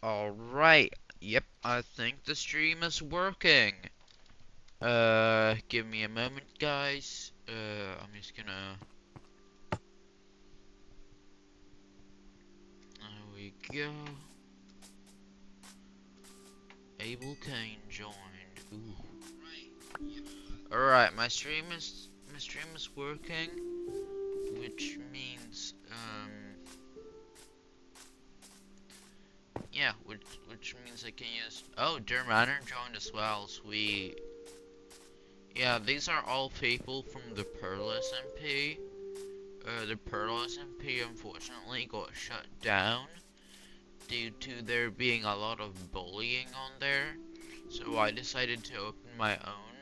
Alright, yep, I think the stream is working. Give me a moment, guys. I'm just gonna. There we go. Abel Kane joined. Ooh. Alright, my stream is working, which means yeah, which means I can use. Oh, Dermaner joined as well. Sweet. Yeah, these are all people from the Pearl SMP. The Pearl SMP unfortunately got shut down due to there being a lot of bullying on there. So I decided to open my own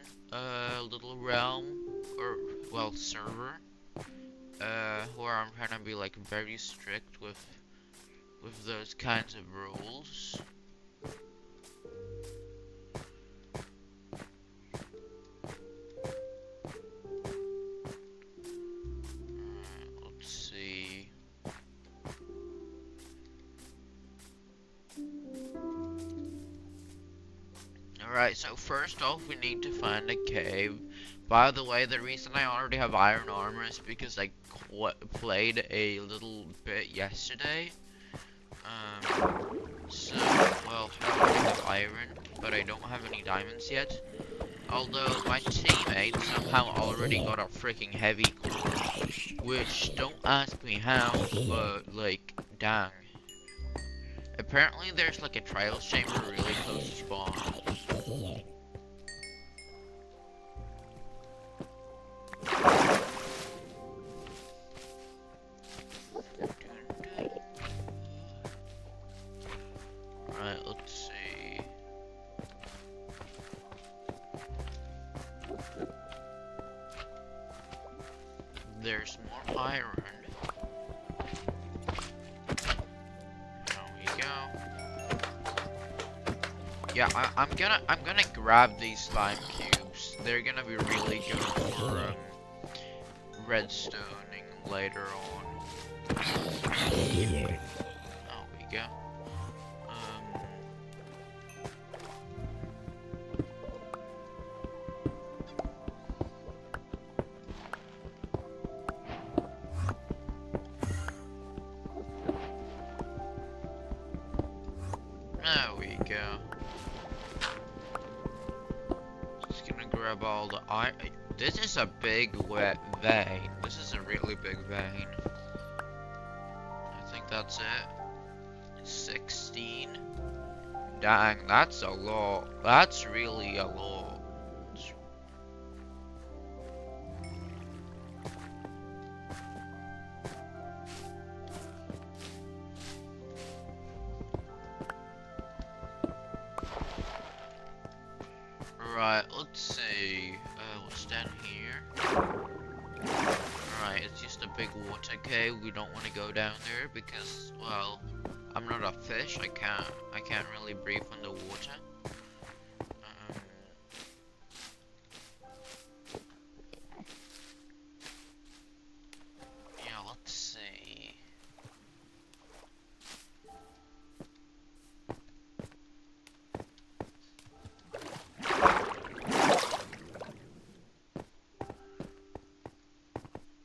little realm, or well, server, where I'm trying to be like very strict with those kinds of rules. Let's see. Alright, so first off we need to find a cave. By the way, the reason I already have iron armor is because I played a little bit yesterday. So, well, I already have iron, but I don't have any diamonds yet. Although my teammate somehow already got a freaking heavy core, which don't ask me how, but like, dang. Apparently there's like a trials chamber really close to spawn. Right, let's see. There's more iron. There we go. Yeah, I'm gonna grab these slime cubes. They're gonna be really good for redstoning later on. There we go. There we go. Just gonna grab all the iron. This is a big wet vein. This is a really big vein. I think that's it. 16. Dang, that's a lot. That's really a lot. Right, let's see. What's down here? Right, it's just a big water cave. We don't want to go down there because, well, I'm not a fish. I can't really breathe underwater. Yeah, let's see.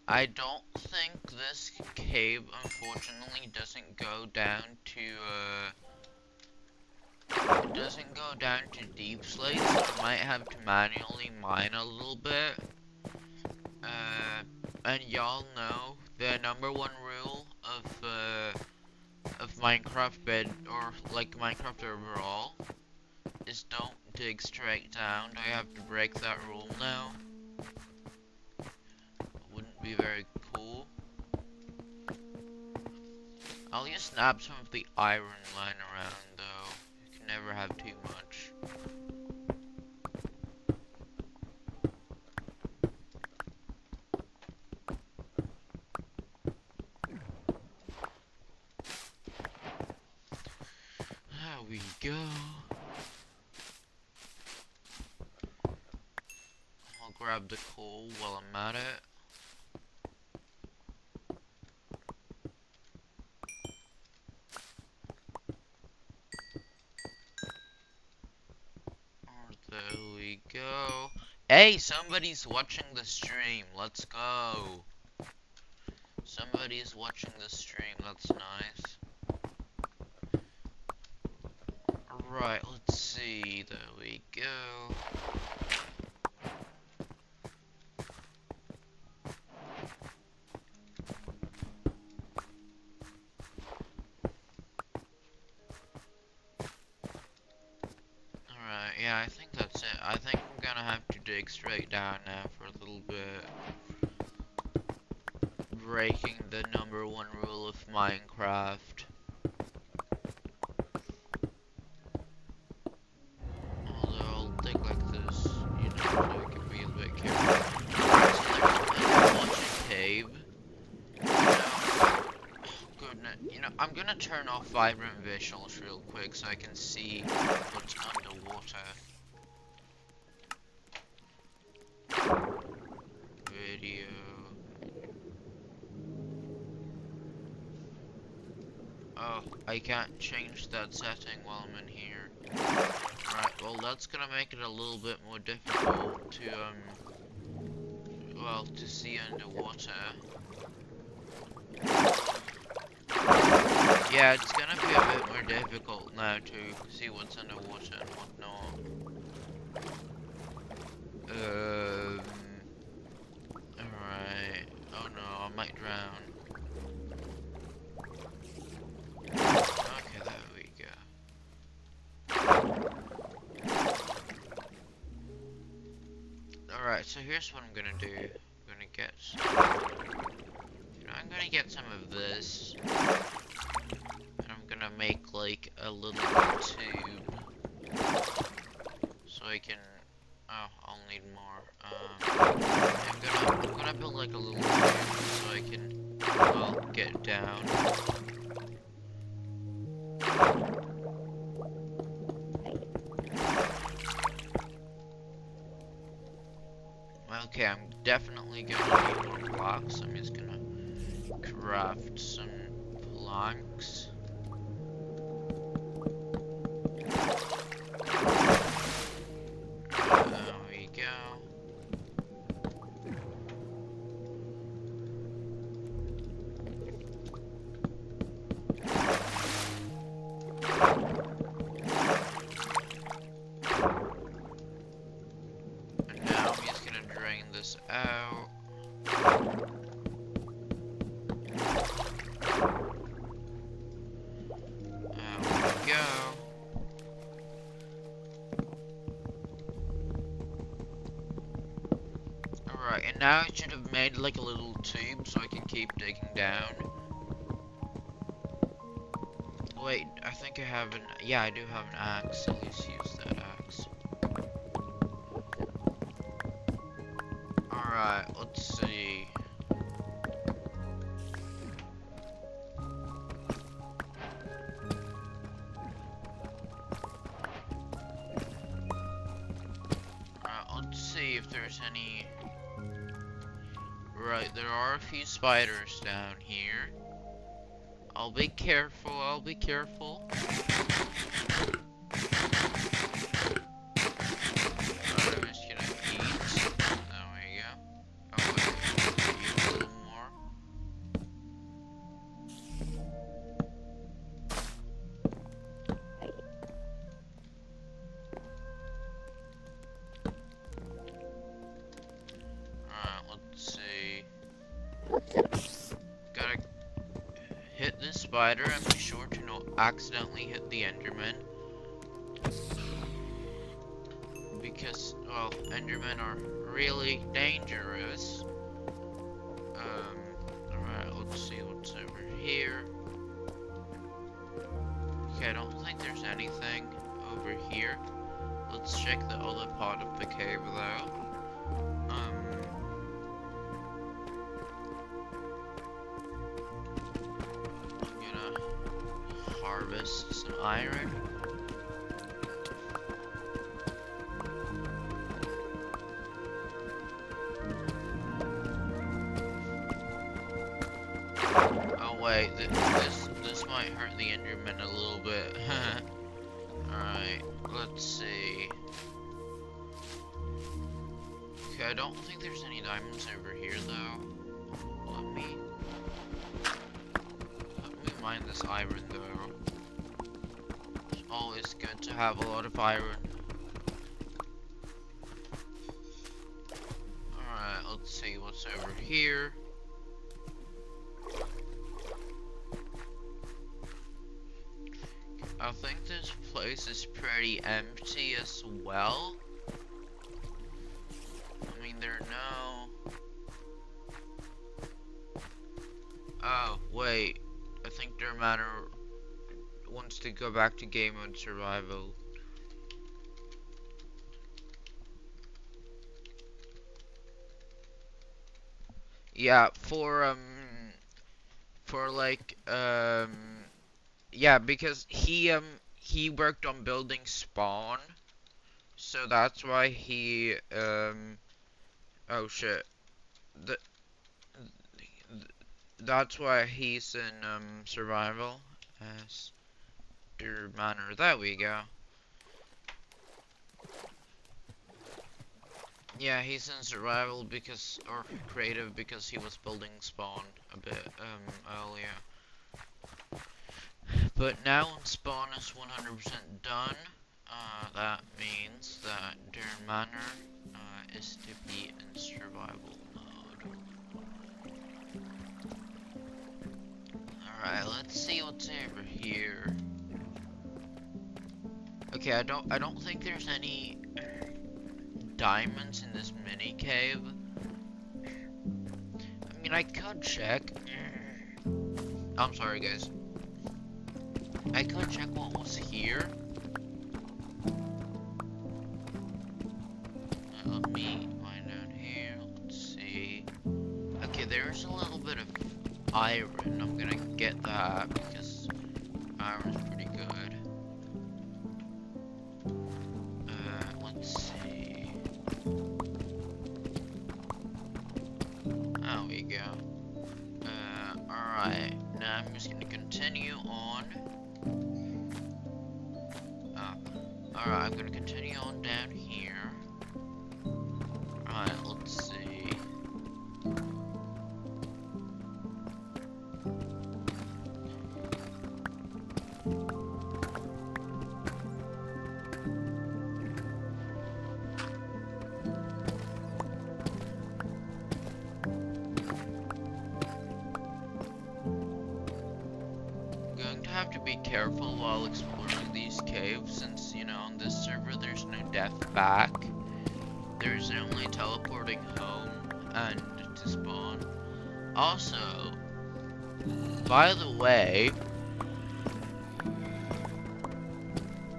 I don't think this cave, unfortunately, doesn't go down to deep slates. I might have to manually mine a little bit. And y'all know the #1 rule of Minecraft bed, or like Minecraft overall, is don't dig straight down. I have to break that rule now. Wouldn't be very cool. I'll just snap some of the iron lying around though. You can never have too much. There we go. I'll grab the coal while I'm at it. There we go. Hey, somebody's watching the stream. Let's go. Somebody's watching the stream. That's nice. Alright, let's see. There we go. Alright, yeah, I think that's it. I think I'm gonna have to dig straight down now for a little bit. Breaking the #1 rule of Minecraft. Although I'll dig like this, you know, so I can be a bit careful. Watching cave. Goodness, you know, I'm gonna turn off vibrant visuals real quick so I can see what's underwater. Video. Oh, I can't change that setting while I'm in here. Right, well that's gonna make it a little bit more difficult to, well, to see underwater. Yeah, it's gonna be a bit more difficult now to see what's underwater and whatnot. Alright. Oh no, I might drown. Okay, there we go. Alright, so here's what I'm gonna do. I'm gonna get I'm gonna get some of this. And I'm gonna make like a little tube. So I can I'll need more. I'm gonna build like a little tube so I can, well, get down. Okay, I'm definitely gonna need more blocks. I'm just gonna craft some planks. There we go. And now I'm just gonna drain this out. Alright, and now I should have made like a little tube so I can keep digging down. Wait, I think I have an... Yeah, I do have an axe. At least use that axe. Alright, let's see. Let's see if there's any... Right, there are a few spiders down here. I'll be careful, I'll be careful. Alright, I'm just gonna eat. There we go. Oh wait, eat a little more. Let's see. Gotta hit this spider and be sure to not accidentally hit the Enderman. Because, well, Endermen are really dangerous. Alright, let's see what's over here. Okay, I don't think there's anything over here. Let's check the other part of the cave though. Harvest some iron. Oh wait, this might hurt the Enderman a little bit. Alright, let's see. Okay, I don't think there's any diamonds over here though. Let me mine this iron though. It's always good to have a lot of iron. Alright, let's see what's over here. I think this place is pretty empty as well. I mean, there are no... Oh, wait. I think Dirt Manor wants to go back to game mode survival. Yeah, yeah, because he worked on building spawn, so that's why he, oh shit. The, that's why he's in, survival as Dirt Manor. There we go. Yeah, he's in survival because, or creative because he was building spawn a bit, earlier. But now when spawn is 100% done, that means that Dirt Manor, is to be in survival mode. Alright, let's see what's over here. Okay, I don't think there's any diamonds in this mini cave. I mean, I could check. I'm sorry, guys. I could check what was here. Let me find out here. Let's see. Okay, there's a little bit of iron. I'm gonna get that because iron's pretty good. Let's see. There we go. Alright. Now I'm just gonna continue on. Alright, I'm gonna continue on down here. Alright, let's see. Have to be careful while exploring these caves since, you know, on this server there's no death back. There's only teleporting home and to spawn. Also, by the way...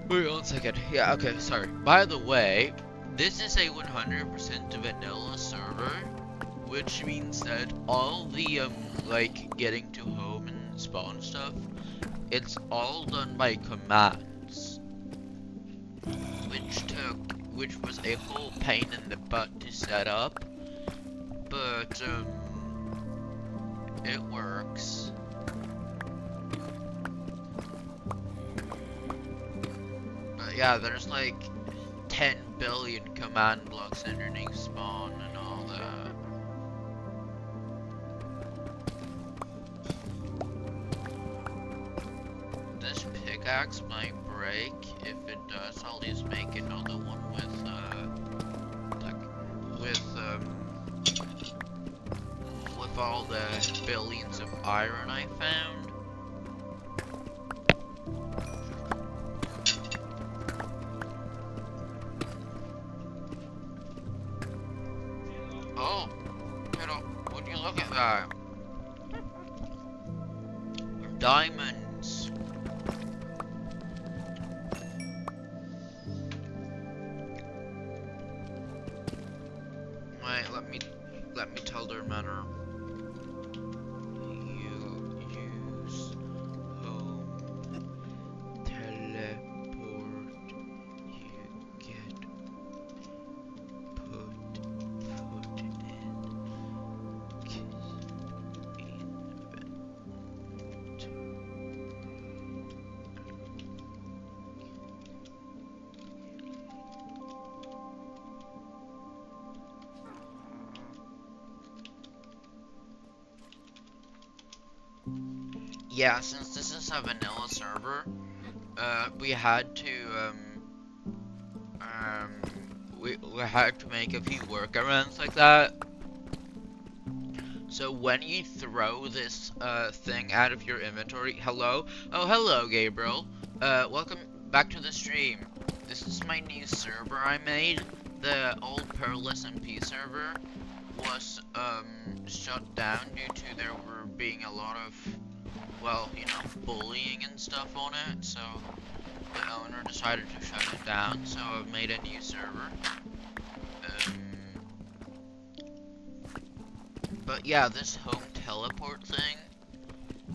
Wait 1 second. Yeah, okay, sorry. By the way, this is a 100% vanilla server, which means that all the, like, getting to home and spawn stuff, it's all done by commands, which was a whole pain in the butt to set up, but it works. But yeah, there's like 10 billion command blocks underneath spawn and all that. This pickaxe might break. If it does, I'll just make another one with with all the billions of iron I found. Oh, would you look at that? Diamonds. Wait, let me tell Dirt Manor. You use home teleport. You get put in kiss invent. yeah, since this is a vanilla server, we had to, we had to make a few workarounds like that. So when you throw this, thing out of your inventory, hello? Oh, hello, Gabriel. Welcome back to the stream. This is my new server I made. The old Pearl SMP server was, shut down due to there were being a lot of, well, you know, bullying and stuff on it, so the owner decided to shut it down, so I've made a new server. But yeah, this home teleport thing,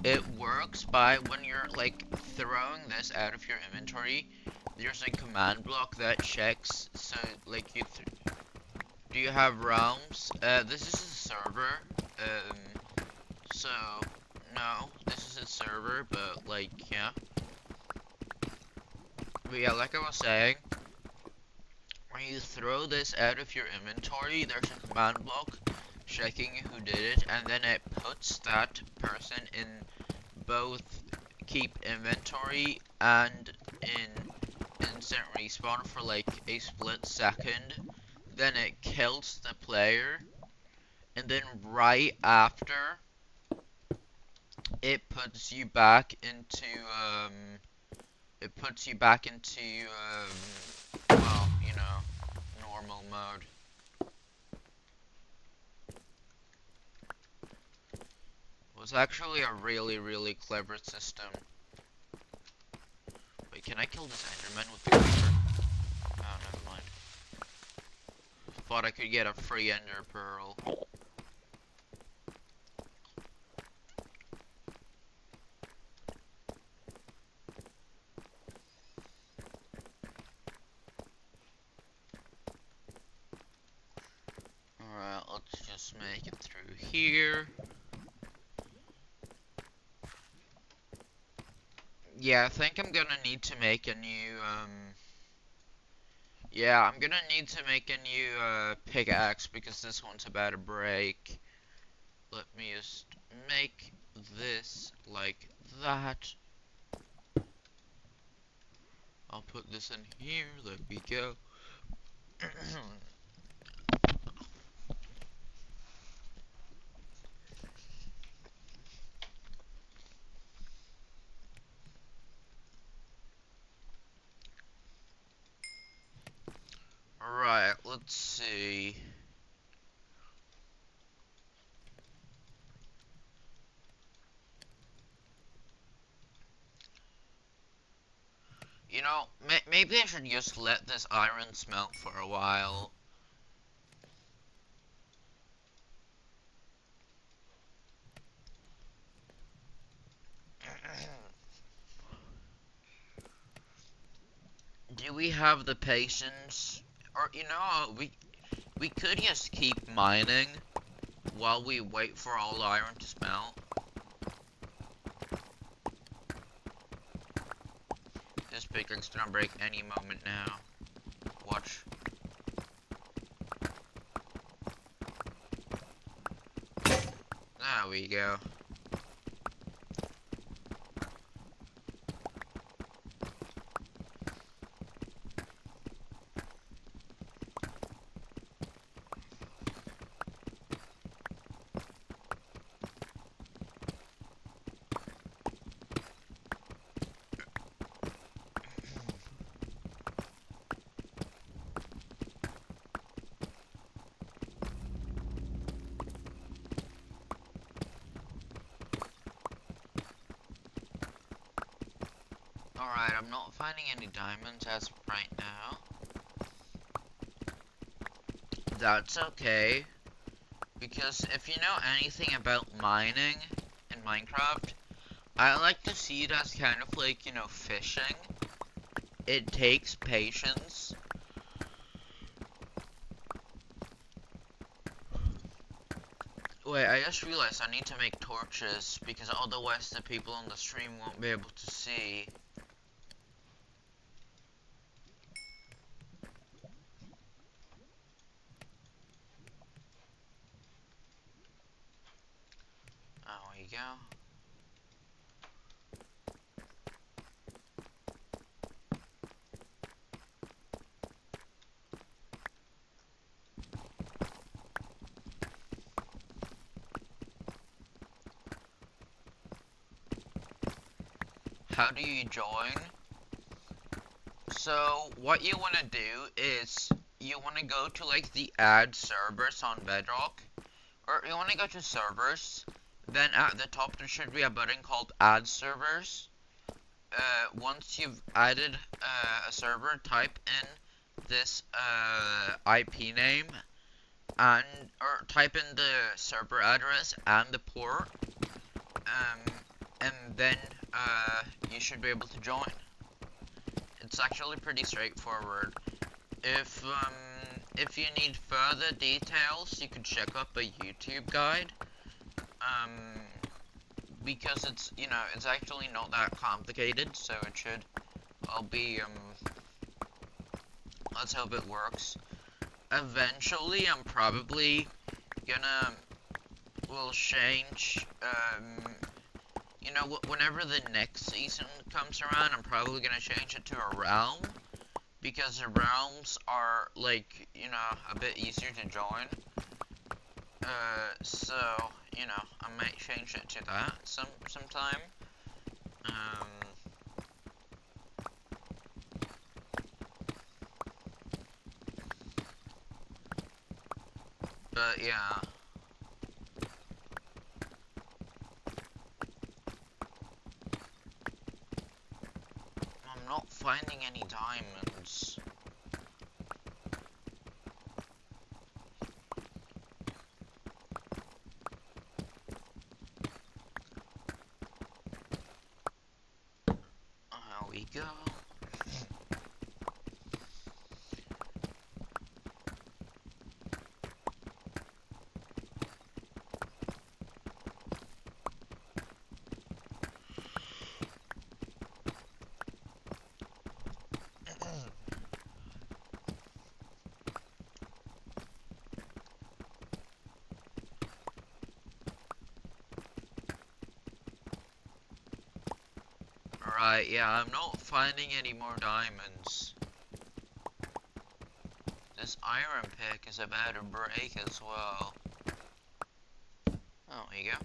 it works by when you're, like, throwing this out of your inventory, there's a command block that checks, so, like, do you have realms? This is a server, so, no, this is a server, but, like, yeah. But yeah, like I was saying, when you throw this out of your inventory, there's a command block checking who did it, and then it puts that person in both keep inventory and in instant respawn for like a split second. Then it kills the player, and then right after, it puts you back into well, you know, normal mode. It was actually a really, really clever system. Wait, can I kill this Enderman with the creeper? Oh, never mind. Thought I could get a free Ender Pearl. Alright, let's just make it through here. Yeah, I think I'm gonna need to make a new, yeah, I'm gonna need to make a new, pickaxe because this one's about to break. Let me just make this like that. I'll put this in here, there we go. Alright, let's see. You know, maybe I should just let this iron smelt for a while. Do we have the patience? Or, you know, we could just keep mining while we wait for all the iron to smelt. This pickaxe gonna break any moment now. Watch. There we go. Alright, I'm not finding any diamonds as of right now. That's okay. Because if you know anything about mining in Minecraft, I like to see it as kind of like, you know, fishing. It takes patience. Wait, I just realized I need to make torches, because otherwise the people on the stream won't be able to see. There we go. how do you join? So what you want to do is you want to go to like the add servers on Bedrock, or you want to go to servers. Then at the top there should be a button called add servers. Once you've added a server, type in this IP name or type in the server address and the port, and then you should be able to join. It's actually pretty straightforward. If you need further details, you could check up a YouTube guide. Because it's, it's actually not that complicated, so it should all be, let's hope it works. Eventually, I'm probably will change, whenever the next season comes around, I'm probably gonna change it to a realm, because the realms are, like, a bit easier to join. So, I might change it to that sometime. But yeah. I'm not finding any diamonds. There we go. Right, yeah, I'm not finding any more diamonds. This iron pick is about to break as well. Oh, there you go.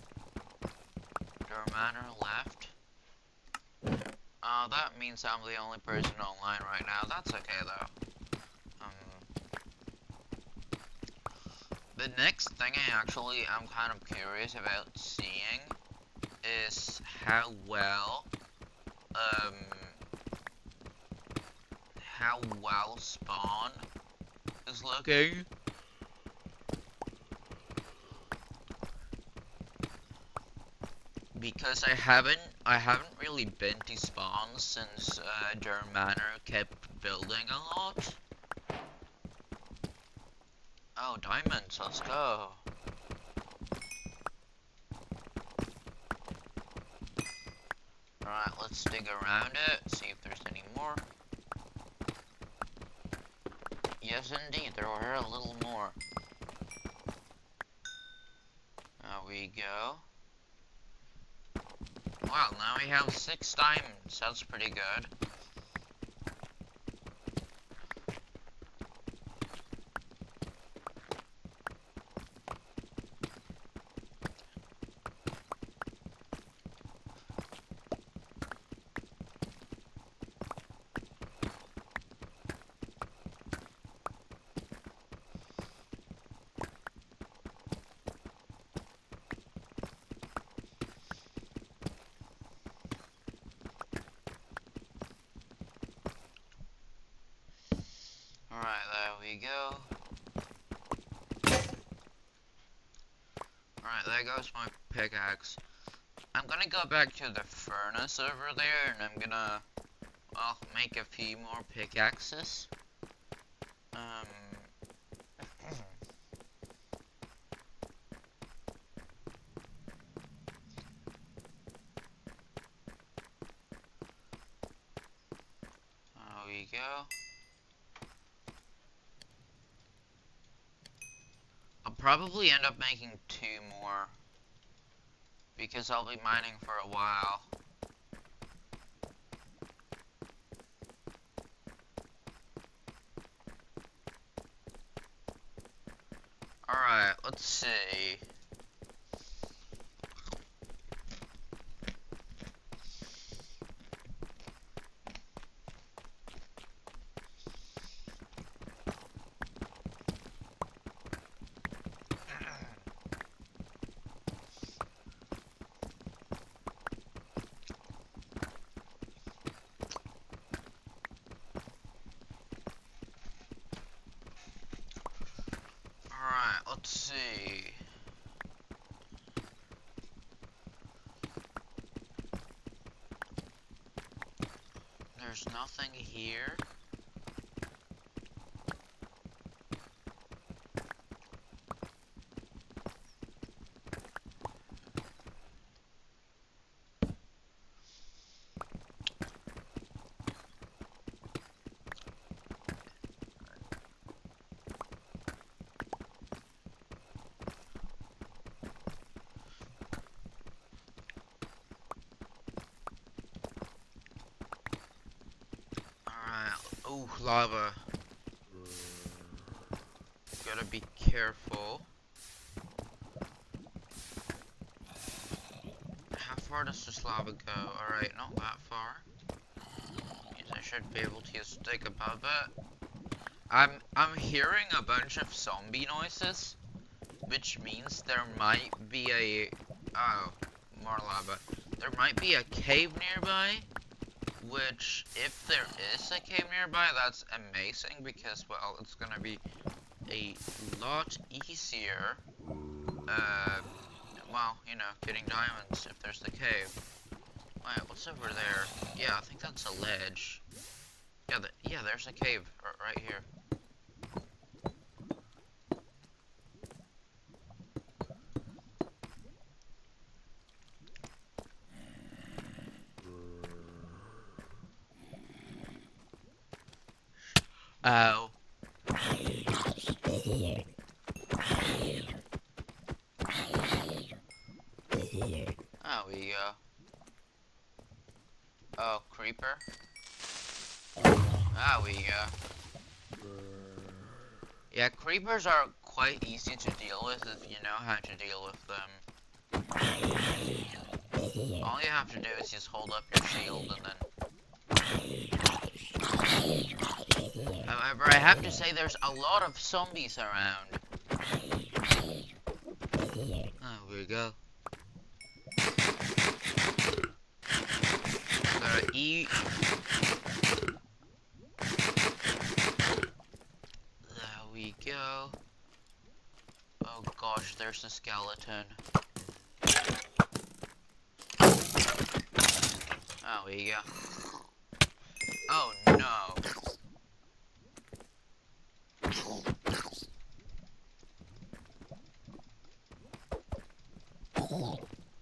Manor left. That means I'm the only person online right now. That's okay though. The next thing I'm kind of curious about seeing is how well spawn is looking. Because I haven't really been to spawn since Durham Manor kept building a lot. Oh, diamonds, let's go. Alright, let's dig around it, see if there's any more. Yes, indeed, there were a little more. There we go. Well, now we have 6 diamonds, that's pretty good. Alright, there we go. Alright, there goes my pickaxe. I'm gonna go back to the furnace over there, and I'm gonna, well, make a few more pickaxes. There we go. I'll probably end up making 2 more, because I'll be mining for a while. Alright, let's see. let's see. There's nothing here. Oh, lava. Gotta be careful. How far does this lava go? Alright, not that far. Means I should be able to stick above it. I'm hearing a bunch of zombie noises, which means there might be a more lava. There might be a cave nearby. Which, if there is a cave nearby, that's amazing because, well, it's gonna be a lot easier, well, you know, getting diamonds if there's the cave. Wait, what's over there? Yeah, I think that's a ledge. Yeah, there's a cave right here. Oh. Oh, we go. Oh, creeper. Ah, we go. Yeah, creepers are quite easy to deal with if you know how to deal with them. All you have to do is just hold up your shield and then... However, I have to say there's a lot of zombies around. Oh, here we go. Gotta eat. There we go. Oh gosh, there's a skeleton. Oh, here you go. Oh no.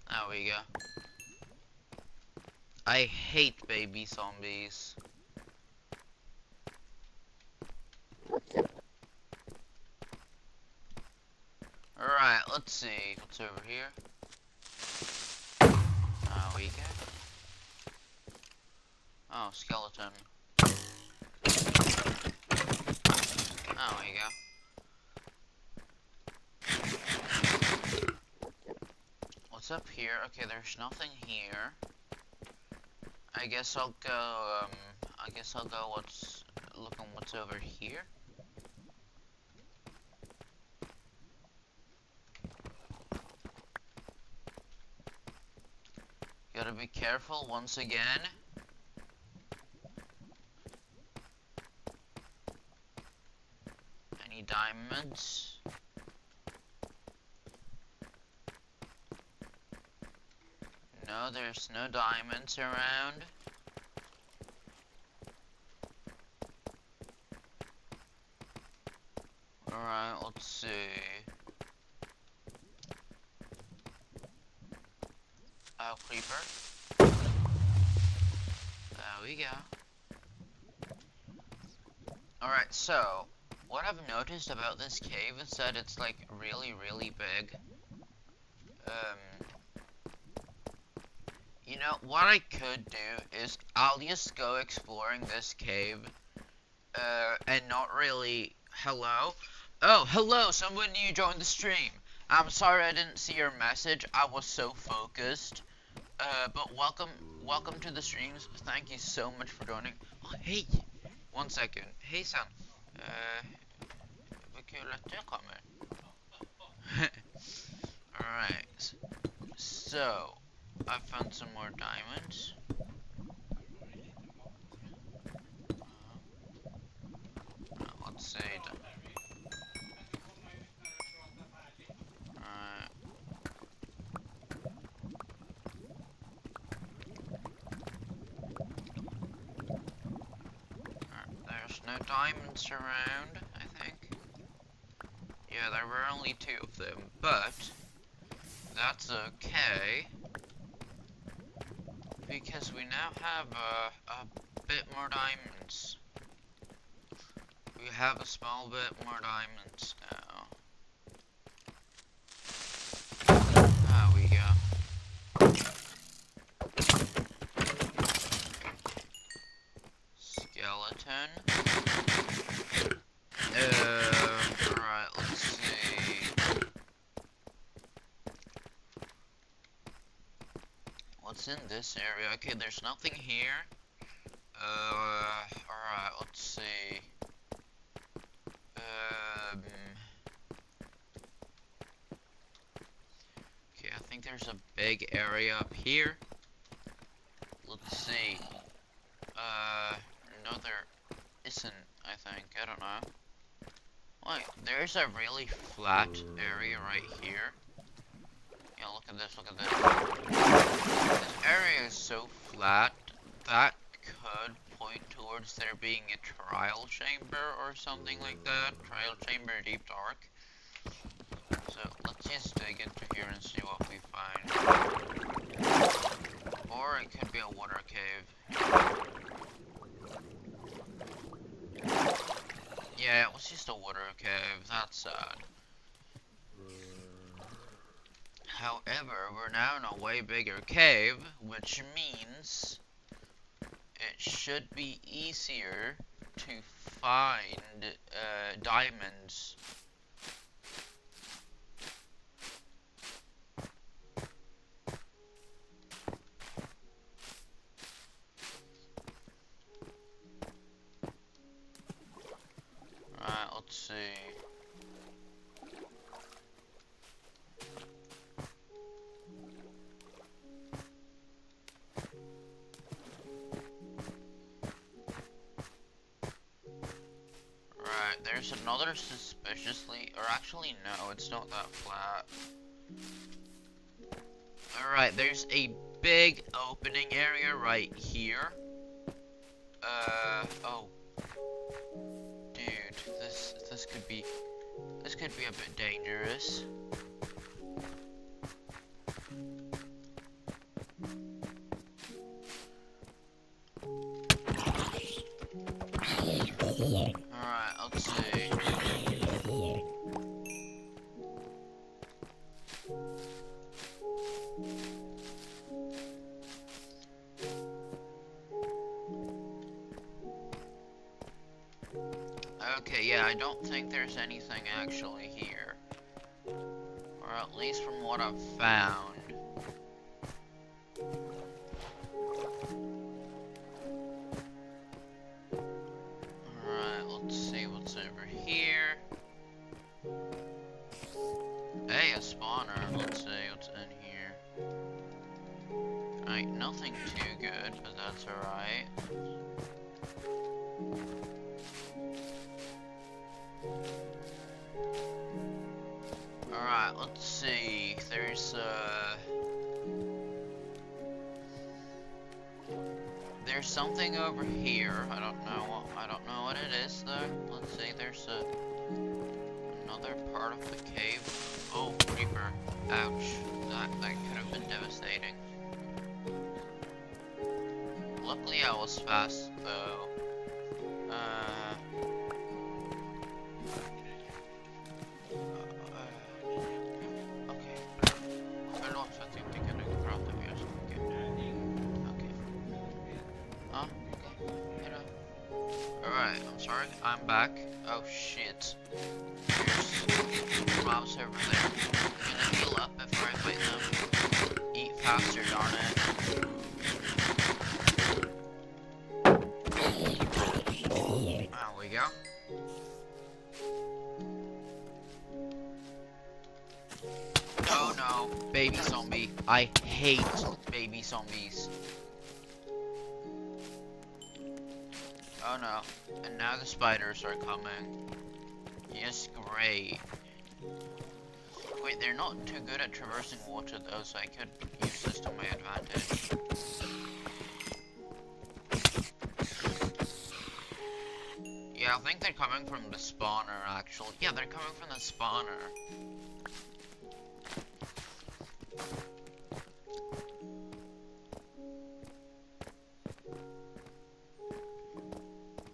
There we go. I hate baby zombies. Alright, let's see what's over here. There we go. Oh, skeleton. Oh, there you go. What's up here? Okay, there's nothing here. I guess I'll go, what's over here. Gotta be careful once again. Any diamonds? No, there's no diamonds around. Alright, let's see. Oh, creeper. There we go. Alright, so, what I've noticed about this cave is that it's like really, really big. You know, what I could do is I'll just go exploring this cave, and not really... Hello? Oh, hello, someone new joined the stream. I'm sorry I didn't see your message, I was so focused. But welcome to the streams, thank you so much for joining. Oh, hey, 1 second. Hey, Sam. Vad kul att du kommer. Alright, so... I found some more diamonds. Let's see. no diamonds around, I think. Yeah, there were only 2 of them, but that's okay. Because we now have a bit more diamonds. We have a small bit more diamonds now. There we go. Skeleton. Alright, let's see. What's in this area? Okay, there's nothing here. Alright, let's see. Okay, I think there's a big area up here. Let's see. No, there isn't, I think. I don't know. Wait, there's a really flat area right here. Yeah, look at this, look at this. This area is so flat, that could point towards there being a trial chamber or something like that. Trial chamber deep dark. So, let's just dig into here and see what we find. Or it could be a water cave. Yeah, it was just a water cave. That's sad. However, we're now in a way bigger cave, which means it should be easier to find diamonds. Alright, let's see. There's another suspiciously, or actually no, it's not that flat. Alright, there's a big opening area right here. Oh. Dude, this could be a bit dangerous. Alright, let's see. Okay, yeah, I don't think there's anything actually here. Or at least from what I've found. Hey, a spawner. Let's see what's in here. Alright, nothing too good, but that's alright. Alright, let's see. There's something over here. I don't know what it is though. Let's see, there's another part of the cave. Oh, creeper. Ouch. That could have been devastating. Luckily I was fast though. Okay. Förlåt för att jag inte kunde prata mer så mycket. Okay. Huh? Okay. Hejdå. Alright, I'm sorry. I'm back. Oh shit. There's mobs over there. I'm gonna heal up before I fight them. Eat faster, darn it. There we go. Oh no, baby zombie. I hate baby zombies. Oh no, and now the spiders are coming. Yes, great. Wait, they're not too good at traversing water though, so I could use this to my advantage. I think they're coming from the spawner, actually. Yeah, they're coming from the spawner.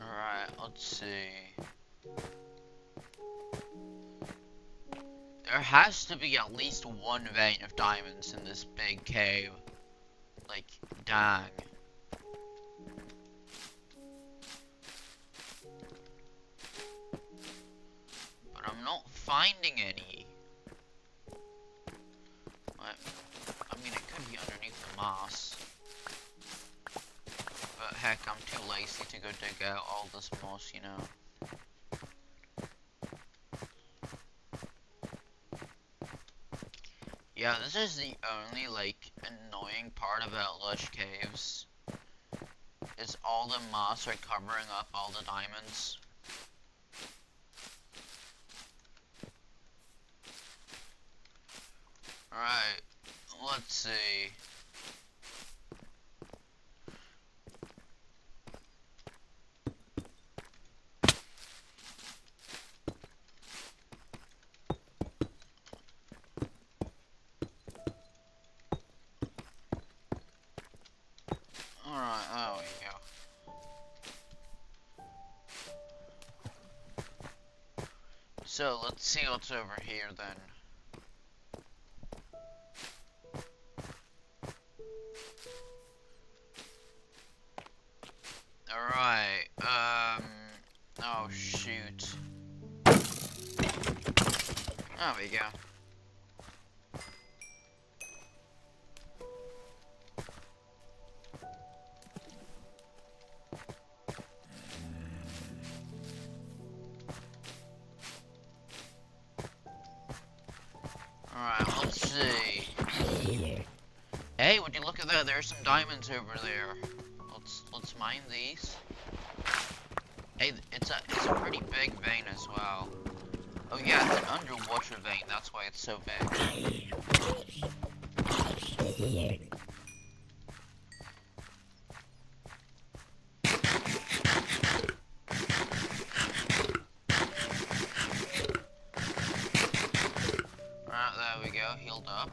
Alright, let's see. There has to be at least one vein of diamonds in this big cave. Like, dang. But I'm not finding any. I mean, it could be underneath the moss. But heck, I'm too lazy to go dig out all this moss, you know. Yeah, this is the only, like, annoying part about Lush Caves. Is all the moss are covering up all the diamonds. Alright, let's see. Alright, there we go. So, let's see what's over here then. Alright, oh shoot. There we go. Alright, let's see. Hey, would you look at that? There's some diamonds over there. Let's mine these. Hey, it's a pretty big vein as well. Oh yeah, it's an underwater vein, that's why it's so big. Right, there we go, healed up.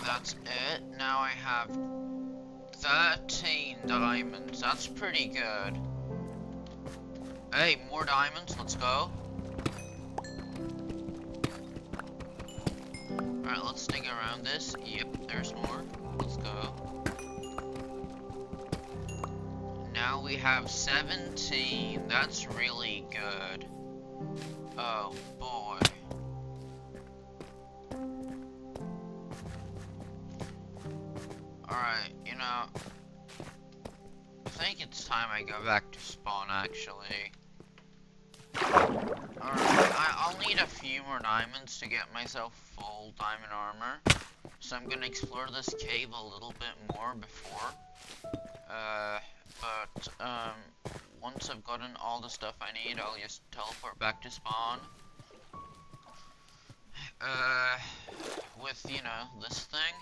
That's it. Now I have 13 diamonds. That's pretty good. Hey, more diamonds. Let's go. Alright, let's dig around this. Yep, there's more. Let's go. Now we have 17. That's really good. Oh, boy. Alright, you know, I think it's time I go back to spawn, actually. Alright, I'll need a few more diamonds to get myself full diamond armor. So I'm gonna explore this cave a little bit more before. Once I've gotten all the stuff I need, I'll just teleport back to spawn. With, you know, this thing.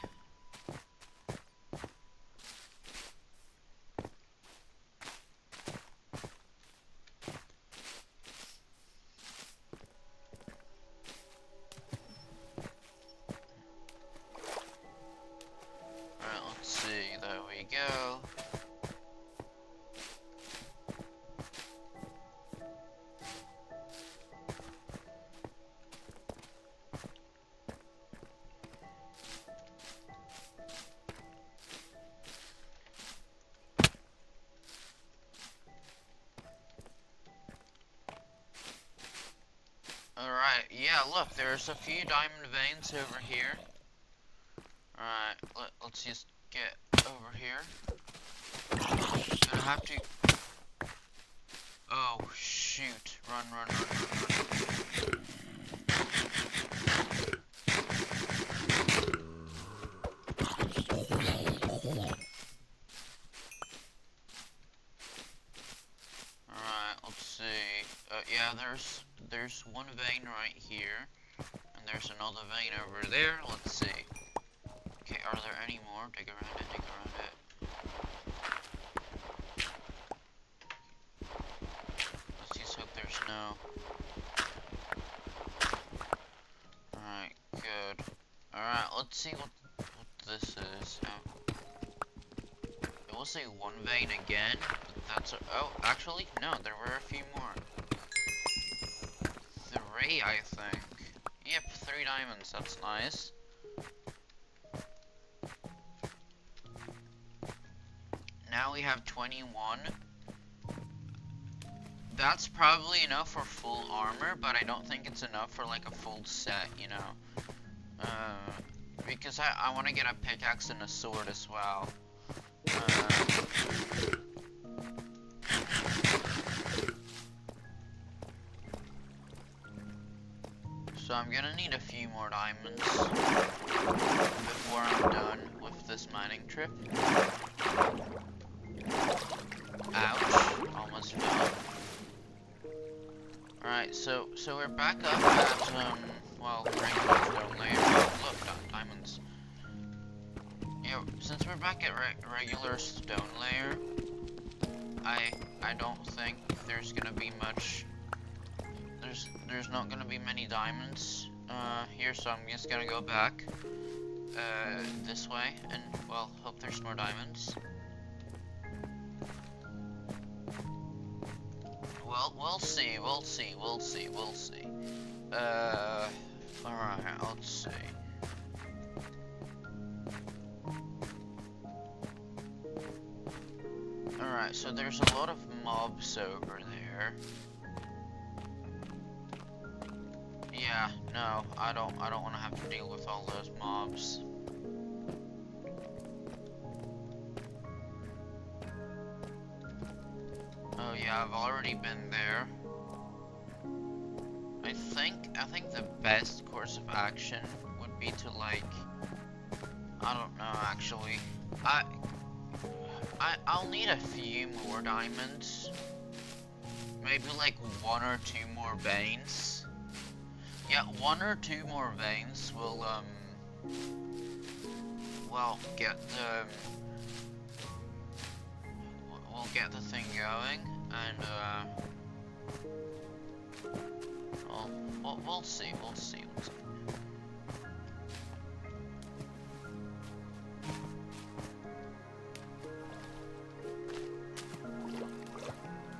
Go. Alright, yeah, look, there's a few diamond veins over here. Alright, let's just get over here. Gonna have to... Oh, shoot. Run, run, run, run, run. Yeah, there's one vein right here, and there's another vein over there. Let's see. Okay, are there any more? Dig around it, dig around it. Let's just hope there's no. Alright, good. Alright, let's see what this is. It will say one vein again, but that's oh, actually, no, there were a few more. 3, I think. Yep, 3 diamonds, that's nice. Now we have 21. That's probably enough for full armor, but I don't think it's enough for like a full set, you know. Because I want to get a pickaxe and a sword as well. So I'm gonna need a few more diamonds before I'm done with this mining trip. Ouch, almost fell. Alright, so we're back up at, well, regular stone layer. Oh, look, diamonds. Yeah, since we're back at regular stone layer, I don't think there's gonna be much. There's not gonna be many diamonds here, so I'm just gonna go back this way and, well, hope there's more diamonds. Well, we'll see. Alright, let's see. Alright, so there's a lot of mobs over there. Yeah, no, I don't want to have to deal with all those mobs. Oh yeah, I've already been there. I think the best course of action would be to, like, I don't know, actually. I'll need a few more diamonds. Maybe like 1 or 2 more veins. Yeah, 1 or 2 more veins will, well, get the, we'll get the thing going, and, well, we'll see.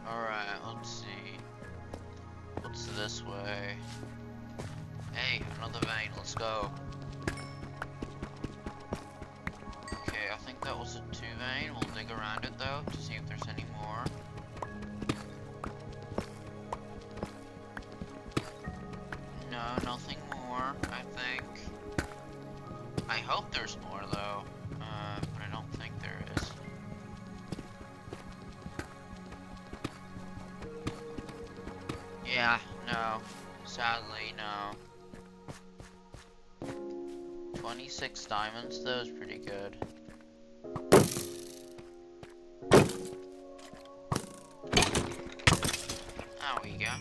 Alright, let's see. What's this way? Hey, another vein, let's go. Okay, I think that was a 2 vein. We'll dig around it though to see if there's any more. No, nothing more, I think. I hope there's more though, but I don't think there is. Yeah, no. Sadly, no. 26 diamonds, though, is pretty good. There we go.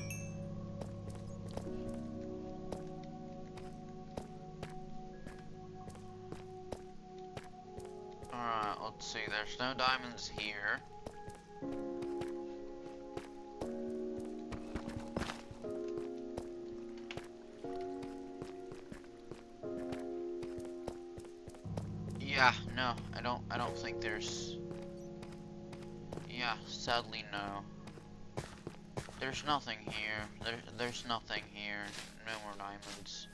Alright, let's see. There's no diamonds here. Yeah, no, I don't think there's. Yeah, sadly no. There's nothing here. There's nothing here. No more diamonds.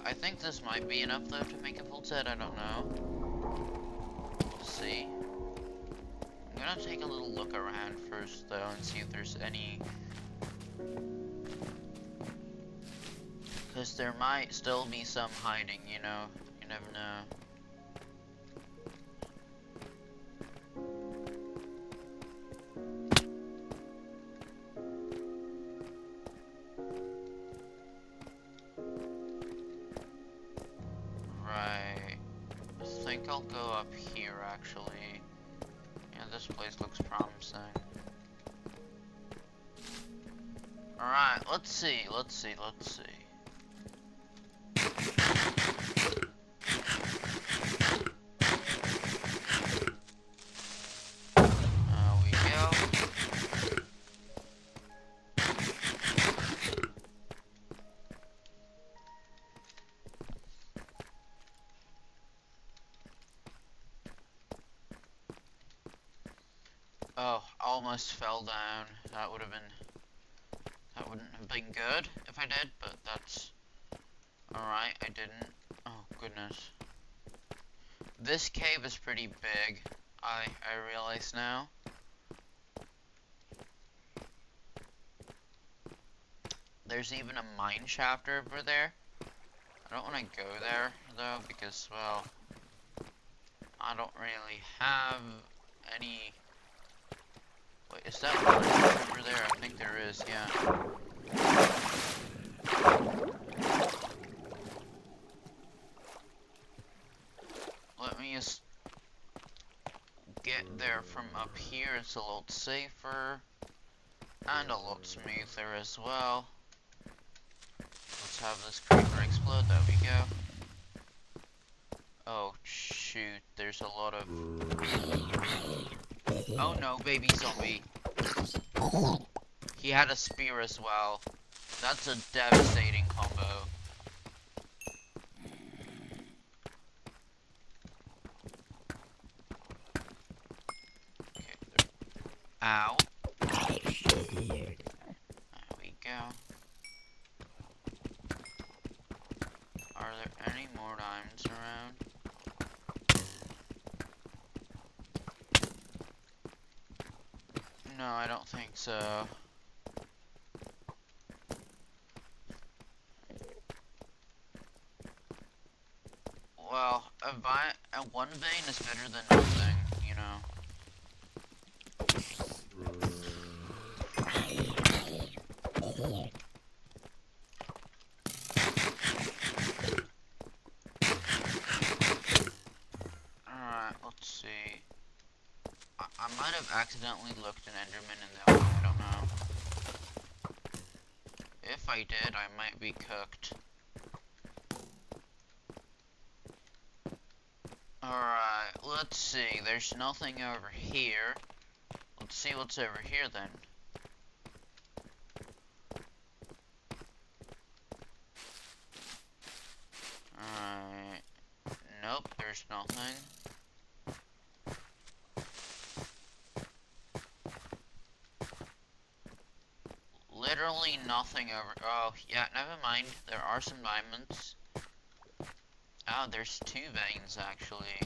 I think this might be enough though to make a full set. I don't know. Let's see. I'm gonna take a little look around first though and see if there's any. Because there might still be some hiding, you know. You never know. Right. I think I'll go up here actually. Yeah, this place looks promising. Alright, let's see, let's see, let's see. There we go. Oh, almost fell down. That wouldn't have been good if I did, but that's alright, I didn't. Oh goodness. This cave is pretty big, I realize now. There's even a mine shaft over there. I don't want to go there though because, well, I don't really have any. Wait, is that over there? I think there is, yeah. Let me just get there from up here. It's a lot safer and a lot smoother as well. Let's have this creeper explode. There we go. Oh shoot, there's a lot of... Oh no, baby zombie. He had a spear as well. That's a devastating combo. Okay. Ow. There we go. Are there any more diamonds around? No, I don't think so. Well, one vein is better than nothing, you know. Alright, let's see. I might have accidentally looked an Enderman in that one, I don't know. If I did, I might be cooked. Alright, let's see. There's nothing over here. Let's see what's over here then. Alright. Nope, there's nothing. Literally nothing over. Oh, yeah, never mind. There are some diamonds. Oh, there's 2 veins actually.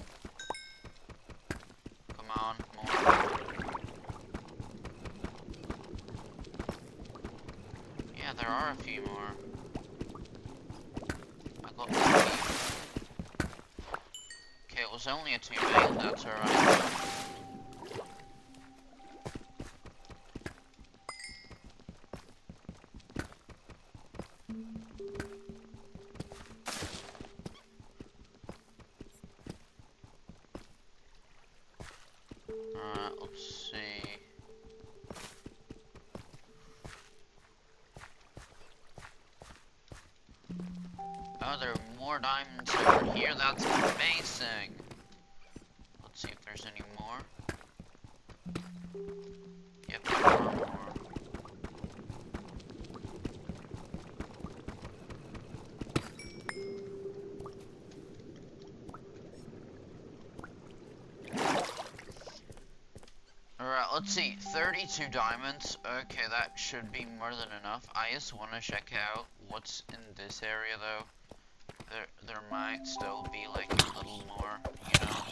Come on, more. Yeah, there are a few more. I got 3. Okay, it was only a 2 vein, that's alright. Let's see. Oh, there are more diamonds over here. That's amazing. Let's see if there's any more. Yep, there are more. Alright, let's see. 32 diamonds. Okay, that should be more than enough. I just want to check out what's in this area, though. There might still be, like, a little more, you know?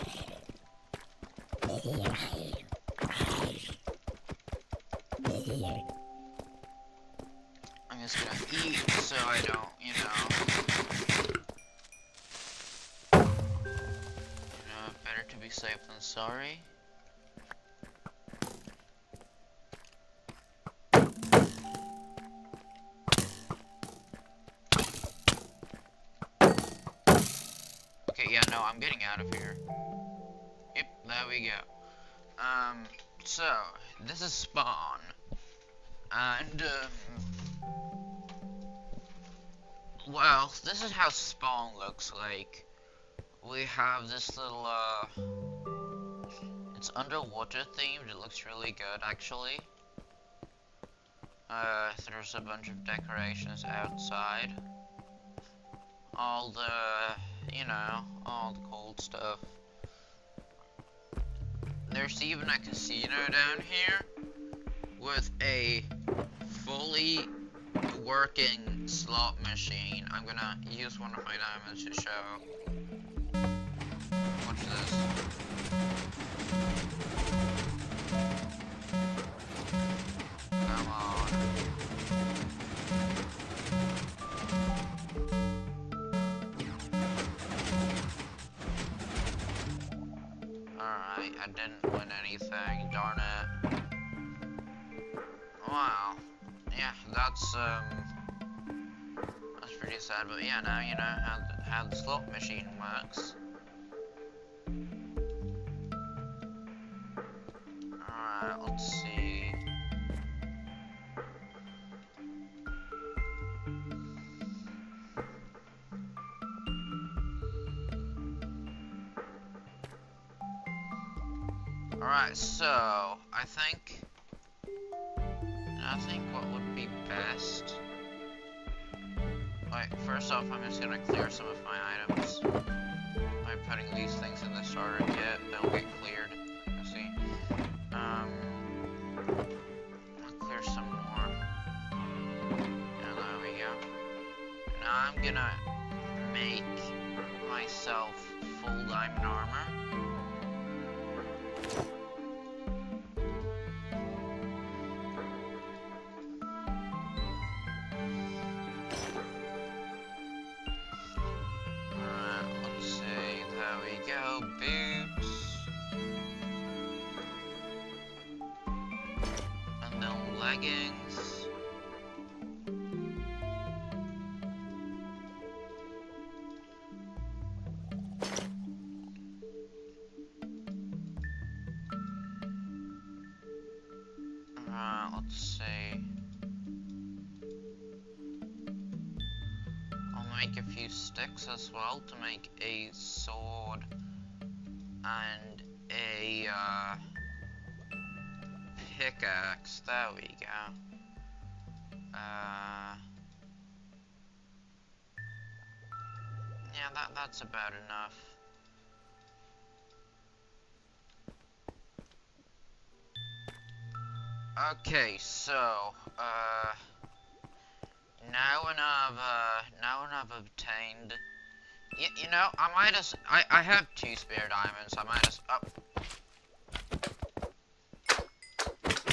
I'm just gonna eat so I don't, you know, better to be safe than sorry. Okay, yeah, no, I'm getting out of here. Yep, there we go. So, this is spawn. And, Well, this is how spawn looks like. We have this little, it's underwater themed. It looks really good, actually. There's a bunch of decorations outside. All the, you know, all the cool stuff. There's even a casino down here with a fully working slot machine. I'm gonna use one of my diamonds to show. Watch this. Come on. Alright, I didn't win anything, darn it. Wow. Yeah, that's pretty sad, but yeah, now you know how the slot machine works. Alright, let's see. Alright, so I think what would be best. Wait, first off, I'm just gonna clear some of my items by putting these things in the starter kit. They'll get cleared. Let's see. I'll clear some more. Yeah, there we go. Now I'm gonna make myself full diamond armor. Go, boots. And then leggings. Let's see. I'll make a few sticks as well to make a sword and a pickaxe. There we go. Yeah, that's about enough. Okay, so now when I've obtained, you know, I might as I have 2 spare diamonds. I might as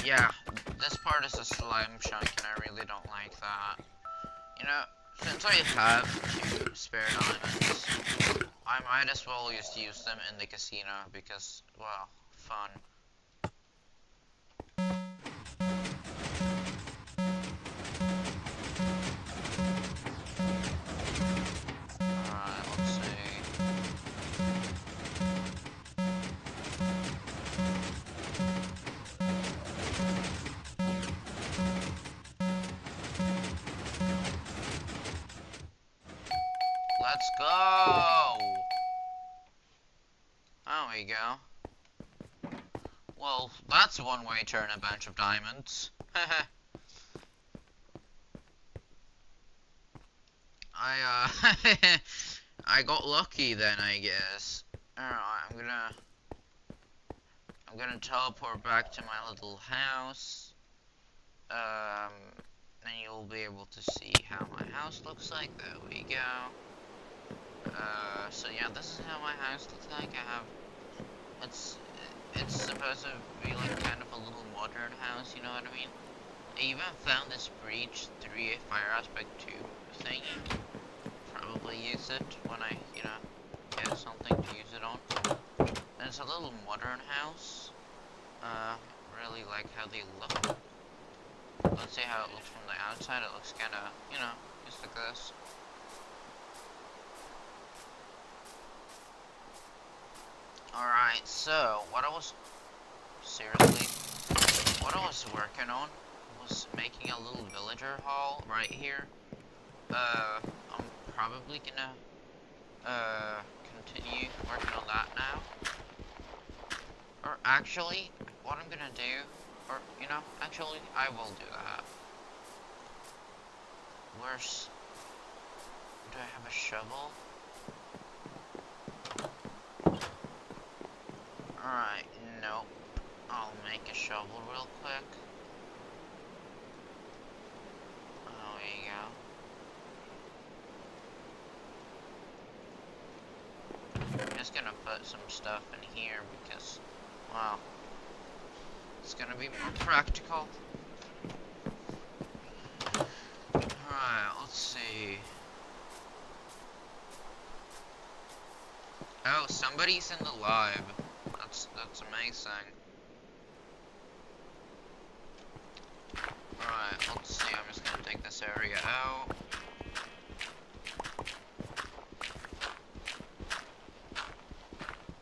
yeah, this part is a slime chunk, and I really don't like that. You know, since I have 2 spare diamonds, I might as well just use them in the casino because, well, fun. Let's go! There we go. Well, that's one way to earn a bunch of diamonds. I got lucky then, I guess. Alright, I'm gonna teleport back to my little house. And you'll be able to see how my house looks like. There we go. So yeah, this is how my house looks like. It's supposed to be like kind of a little modern house, you know what I mean? I even found this breach 3 fire aspect 2 thing. Probably use it when I, you know, get something to use it on. And it's a little modern house. Really like how they look. Let's see how it looks from the outside. It looks kinda, you know, just like this. Alright, so, what I was working on was making a little villager hall right here. I'm probably gonna continue working on that now. Or actually, what I'm gonna do, or you know, actually I will do that. Where's, do I have a shovel? Alright, nope. I'll make a shovel real quick. Oh, there you go. I'm just gonna put some stuff in here because, well, it's gonna be more practical. Alright, let's see. Oh, somebody's in the live. That's amazing. Alright, let's see. I'm just gonna take this area out.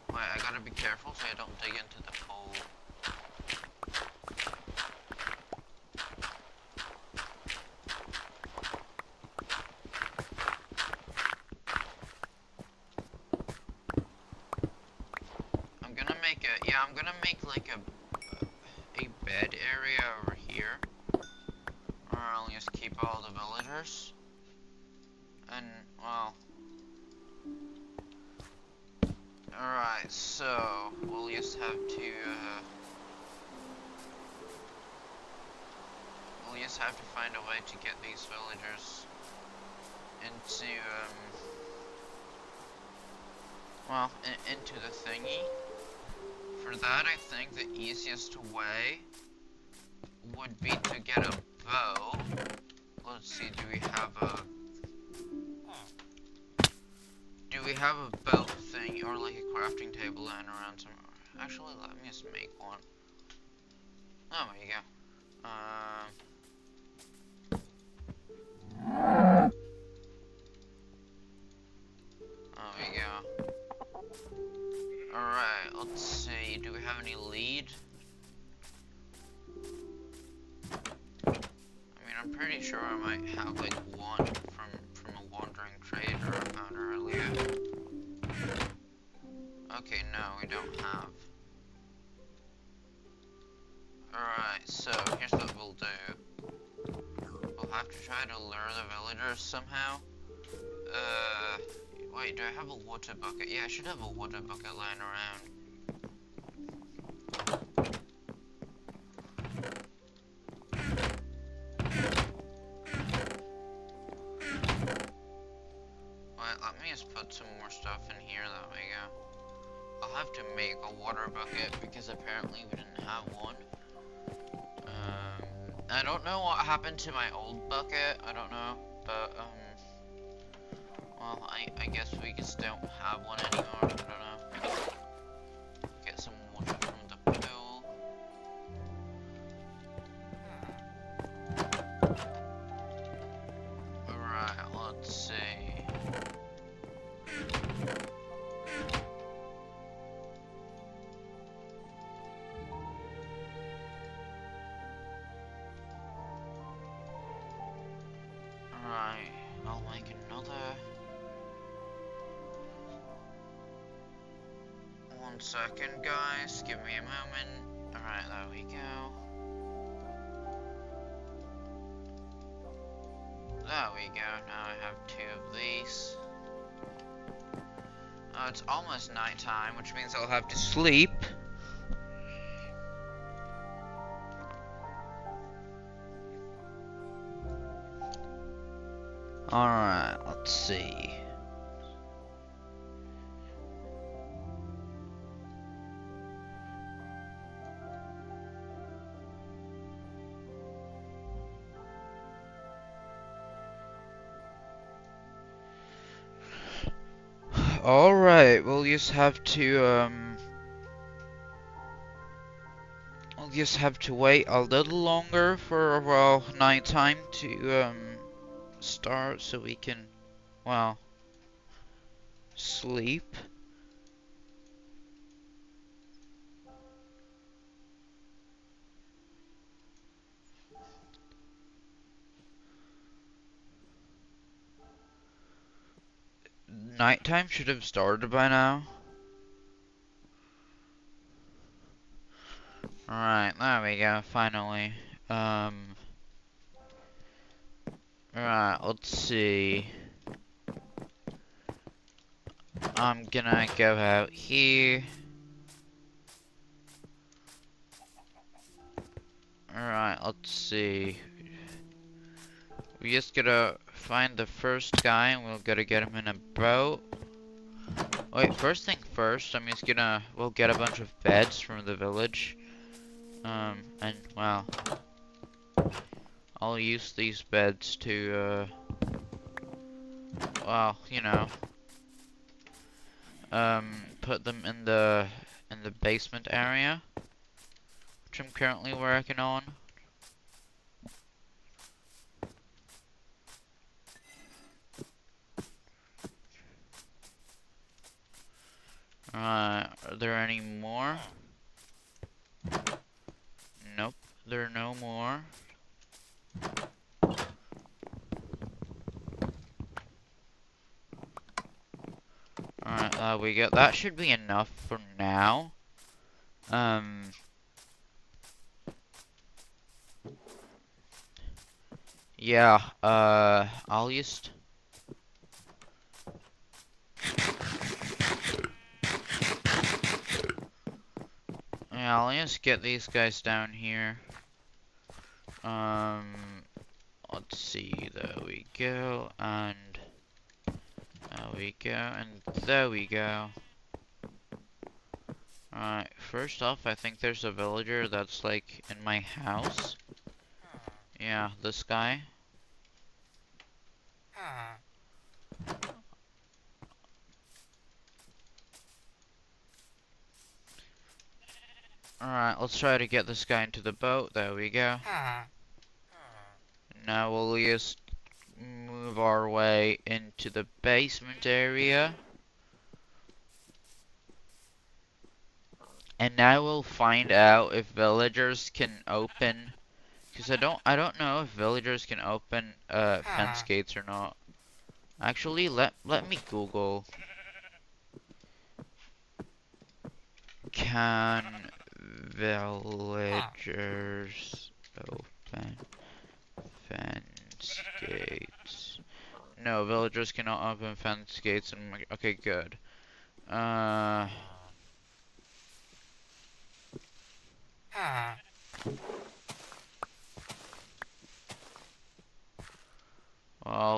Wait, I gotta be careful so I don't dig into the hole. I'm gonna make like a bed area over here, or I'll just keep all the villagers. And well, alright, so we'll just have to find a way to get these villagers into into the thingy. For that, I think the easiest way would be to get a bow. Let's see, do we have a bow thing or like a crafting table lying around somewhere? Actually, let me just make one. Oh, there you go. Oh, there you go. Alright, let's see, do we have any lead? I mean, I'm pretty sure I might have like one from a wandering trader I found earlier. Okay, no, we don't have. Alright, so here's what we'll do. We'll have to try to lure the villagers somehow. Wait, do I have a water bucket? Yeah, I should have a water bucket lying around. Wait, let me just put some more stuff in here, that way go. I'll have to make a water bucket because apparently we didn't have one. I don't know what happened to my old bucket, I don't know, but well, I guess we just don't have one anymore, I don't know. Get some water from the pool. Alright, let's see. Alright, I'll make another. 1 second, guys. Give me a moment. Alright, there we go. There we go. Now I have 2 of these. It's almost nighttime, which means I'll have to sleep. Alright, let's see. Alright, we'll just have to, we'll just have to wait a little longer for, well, nighttime to, start so we can, well, sleep. nighttime should have started by now. Alright, there we go, finally. Alright, let's see. I'm gonna go out here. Alright, let's see. We just gotta find the first guy and we'll gotta get him in a boat. Wait, first thing first, I'm just gonna, we'll get a bunch of beds from the village. And, well, I'll use these beds to, well, you know, put them in the basement area, which I'm currently working on. Are there any more? Nope, there are no more. Alright, we go. That should be enough for now. Yeah, I'll just... Yeah, I'll just get these guys down here. Let's see, there we go, and there we go, and there we go. Alright, first off, I think there's a villager that's like in my house. Yeah, this guy. Alright, let's try to get this guy into the boat. There we go. Now we'll just move our way into the basement area. And now we'll find out if villagers can open, because I don't know if villagers can open fence gates or not. Actually, let me Google. Can villagers open fence gates? No, villagers cannot open fence gates. Okay, good. Well,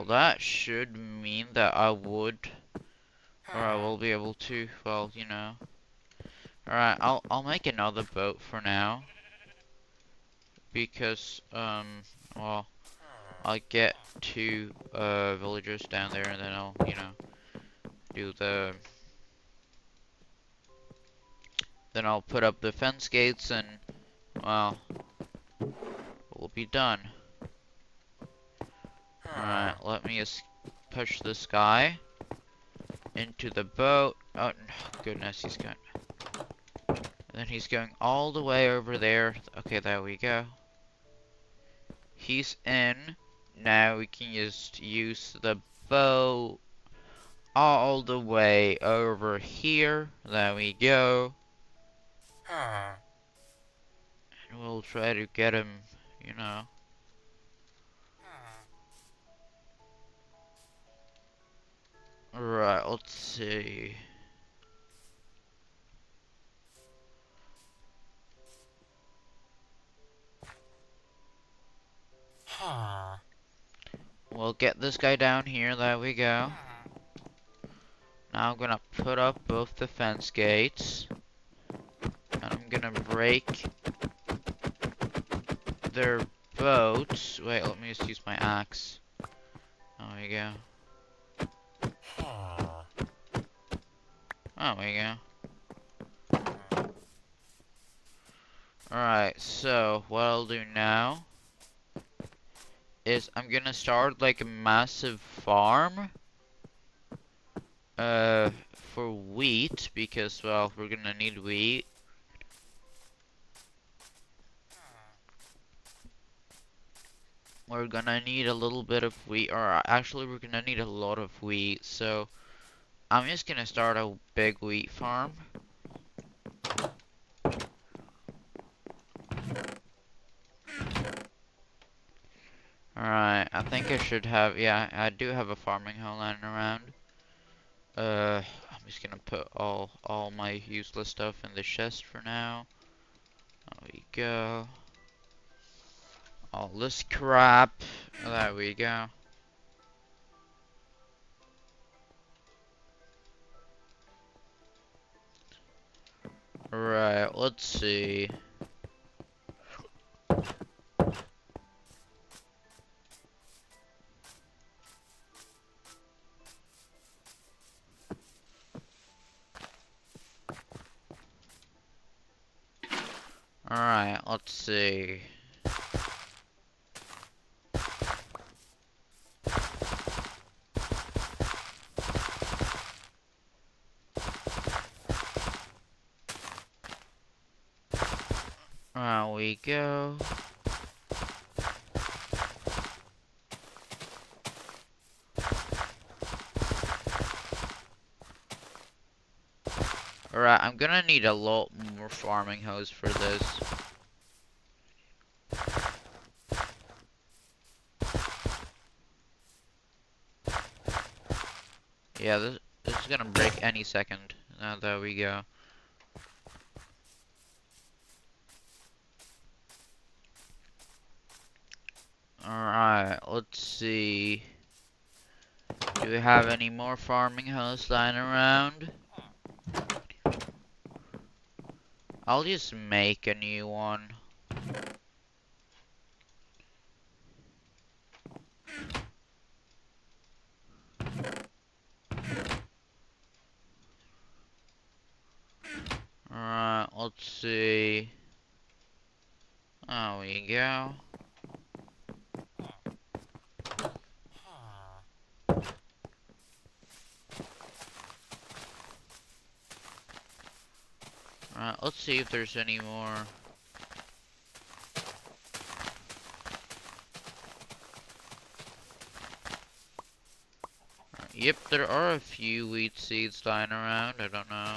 that should mean that I would, or I will be able to, well, you know. Alright, I'll make another boat for now. Because, well, I'll get two, villagers down there and then I'll, you know, do the... Then I'll put up the fence gates and, well, we'll be done. Alright, let me just push this guy into the boat. Oh, goodness, he's going... Then he's going all the way over there. Okay, there we go. He's in. Now we can just use the boat all the way over here. There we go. And we'll try to get him, you know. Right, let's see. We'll get this guy down here. There we go. Now I'm gonna put up both the fence gates. And I'm gonna break their boats. Wait, let me just use my axe. There we go. There we go. Alright, so what I'll do now is I'm gonna start like a massive farm for wheat, because, well, we're gonna need wheat. We're gonna need a little bit of wheat, or actually we're gonna need a lot of wheat, so I'm just gonna start a big wheat farm. Alright, I think I should have, yeah, I do have a farming hole lying around. I'm just gonna put all my useless stuff in the chest for now. There we go. All this crap. There we go. Right, let's see. Alright, let's see. There we go. Alright, I'm gonna need a lot more farming hose for this. Yeah, this is gonna break any second. There we go. Alright, let's see. Do we have any more farming hose lying around? I'll just make a new one. Alright, let's see. There we go. Alright, let's see if there's any more. Yep, there are a few wheat seeds lying around. I don't know.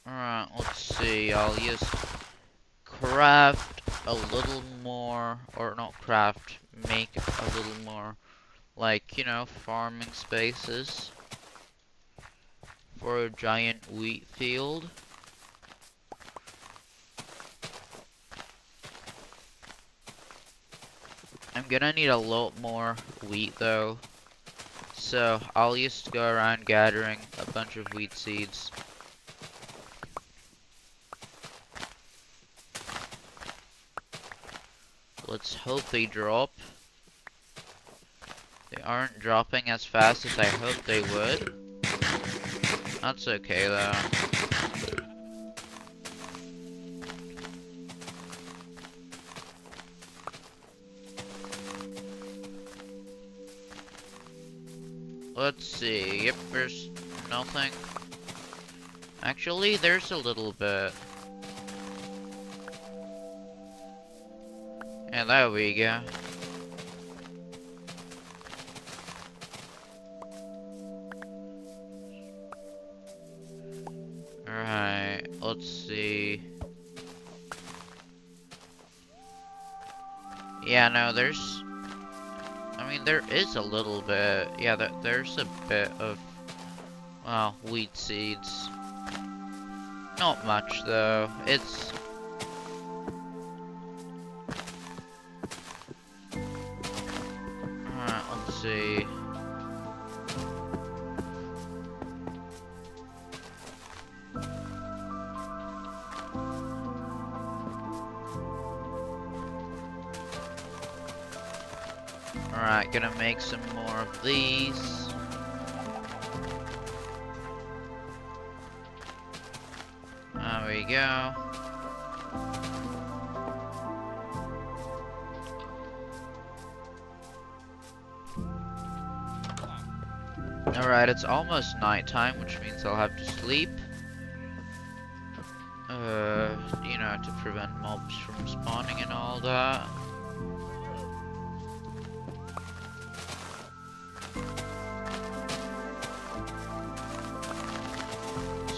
Alright, let's see. I'll just craft a little more, or not craft, make a little more, like, you know, farming spaces for a giant wheat field. I'm gonna need a lot more wheat though, so I'll just go around gathering a bunch of wheat seeds. Let's hope they drop. They aren't dropping as fast as I hoped they would. That's okay though. Let's see. Yep, there's nothing. Actually, there's a little bit. Yeah, there we go. Alright, let's see. Yeah, no, there's... I mean, there is a little bit. Yeah, there's a bit of... well, wheat seeds. Not much, though. It's... alright, let's see. Alright, gonna make some more of these. There we go. Alright, it's almost nighttime, which means I'll have to sleep. You know, to prevent mobs from spawning and all that.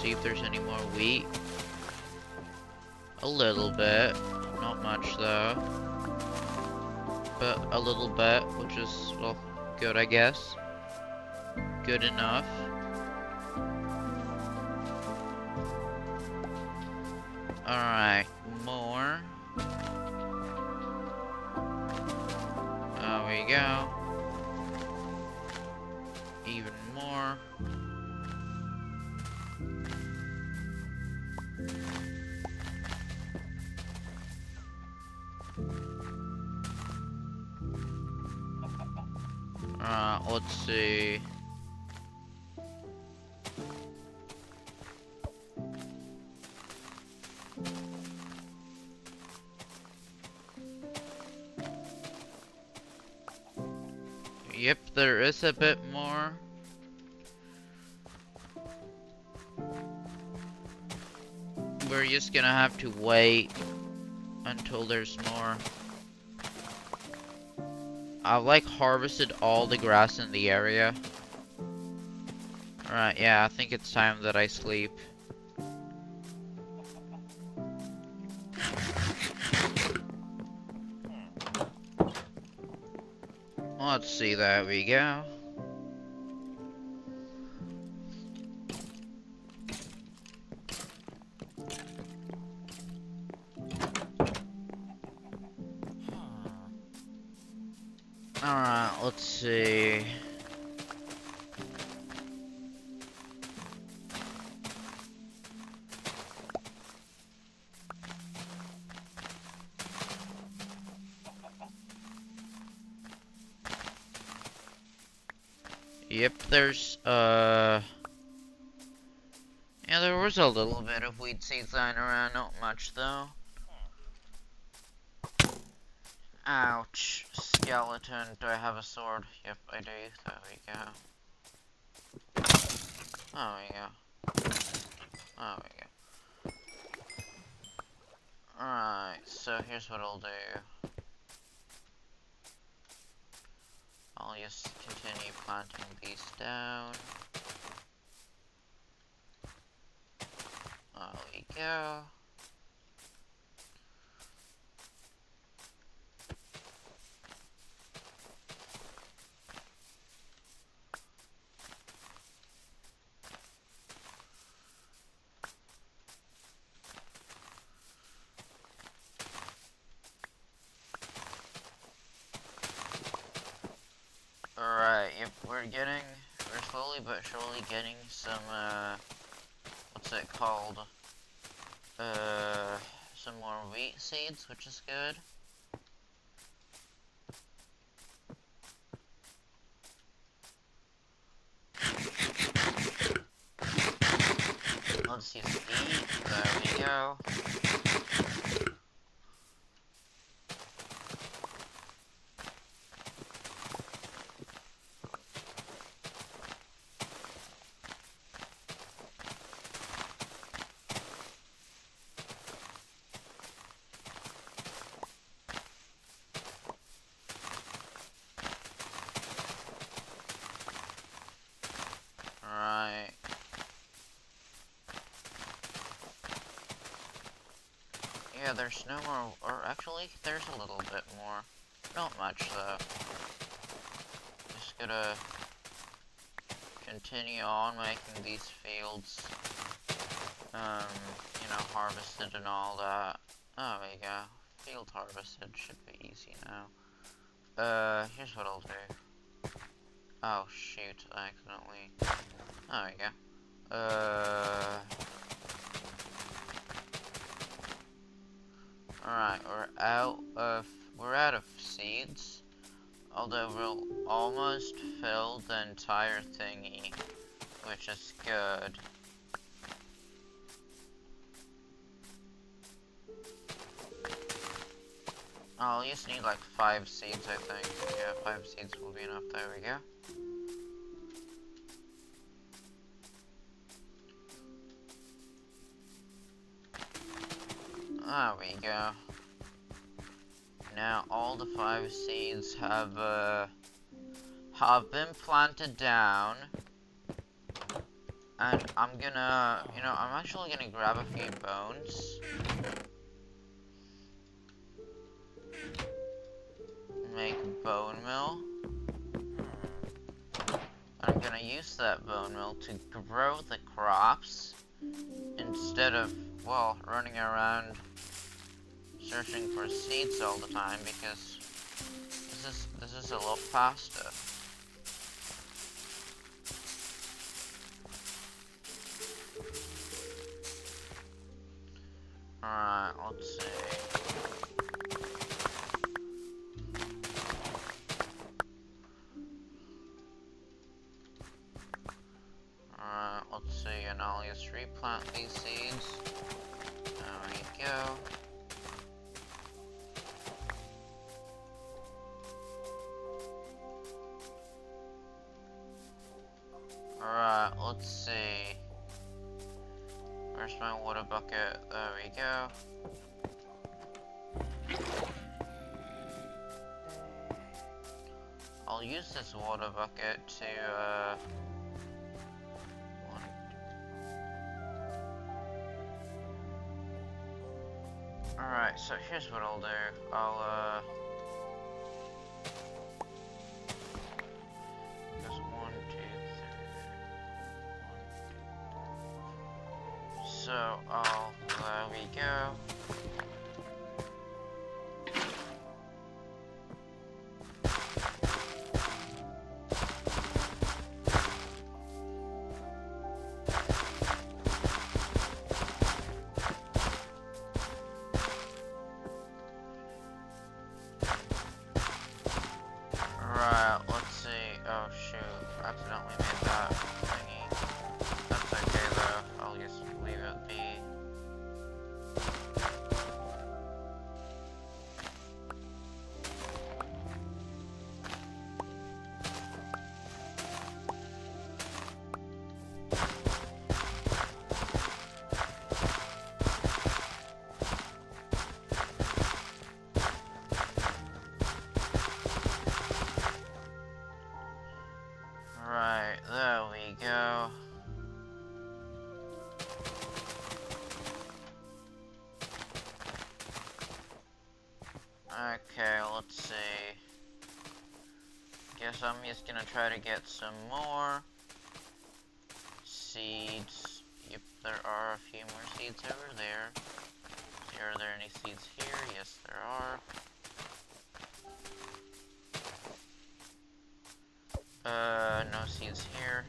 See if there's any more wheat. A little bit, not much though, but a little bit, which is, well, good I guess. Good enough. Alright, more. There we go. Even more. Let's see. Yep, there is a bit more. We're just gonna have to wait until there's more. I've like harvested all the grass in the area. Alright, yeah, I think it's time that I sleep. Let's see, there we go. Alright, let's see. Yep, there's, yeah, there was a little bit of wheat seeds lying around, not much though. Ouch. Skeleton. Do I have a sword? Yep, I do. There we go. There we go. There we go. Alright, so here's what I'll do. I'll just continue planting these down. There we go. Alright, yep, we're slowly but surely getting some, what's it called? Some more wheat seeds, which is good. Let's use eat, there we go. Yeah, there's no more, or actually, there's a little bit more. Not much, though. Just gonna continue on making these fields, you know, harvested and all that. There we go. Field harvested should be easy now. Here's what I'll do. Oh, shoot, I accidentally... There we go. Alright, we're out of seeds. Although we'll almost fill the entire thingy, which is good. I'll just need like 5 seeds, I think. Yeah, 5 seeds will be enough. There we go. There we go. Now all the 5 seeds have been planted down. And I'm gonna, I'm actually gonna grab a few bones. Make a bone mill. I'm gonna use that bone mill to grow the crops instead of, well, running around searching for seeds all the time, because this is a lot faster. Alright, let's see. Alright, let's see, and I'll just replant these seeds. There we go. Alright, let's see. Where's my water bucket? There we go. I'll use this water bucket to, Alright, so here's what I'll do. There's 1, 2, 3. 1, 2, 3. So, there we go. Right, let's see. Oh shoot, accidentally made that thingy. That's okay though, I'll just leave it be. Right, there we go. Okay, let's see. Guess I'm just gonna try to get some more seeds. Yep, there are a few more seeds over there. Are there any seeds here? Yes, there are. No seeds here.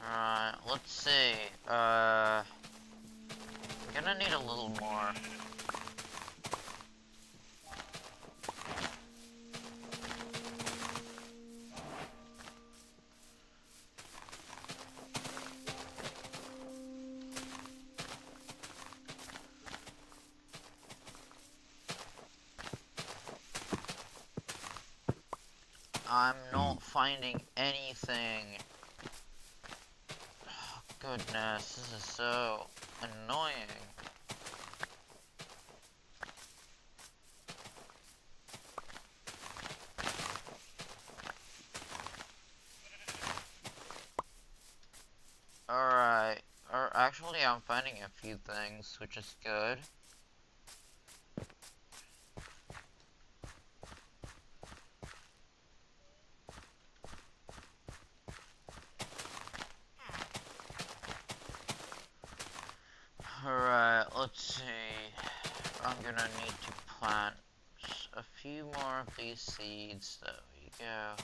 Alright, let's see. I'm gonna need a little more. I'm not finding anything. Oh, goodness, this is so annoying. Alright, or actually I'm finding a few things, which is good. Alright, let's see. I'm gonna need to plant a few more of these seeds. There we go.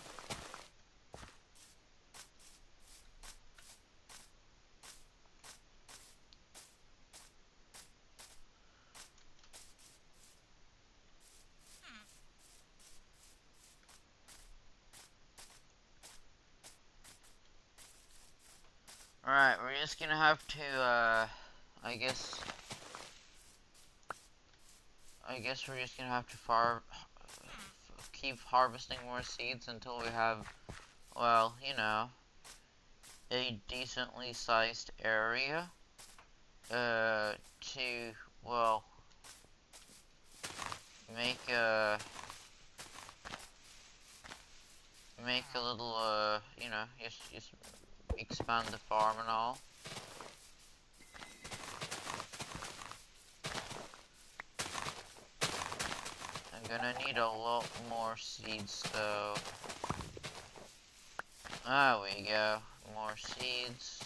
Alright, we're just gonna have to, I guess we're just gonna have to keep harvesting more seeds until we have, well, you know, a decently sized area, to, well, make a little, you know, just expand the farm and all. I'm gonna need a lot more seeds though. There we go, more seeds.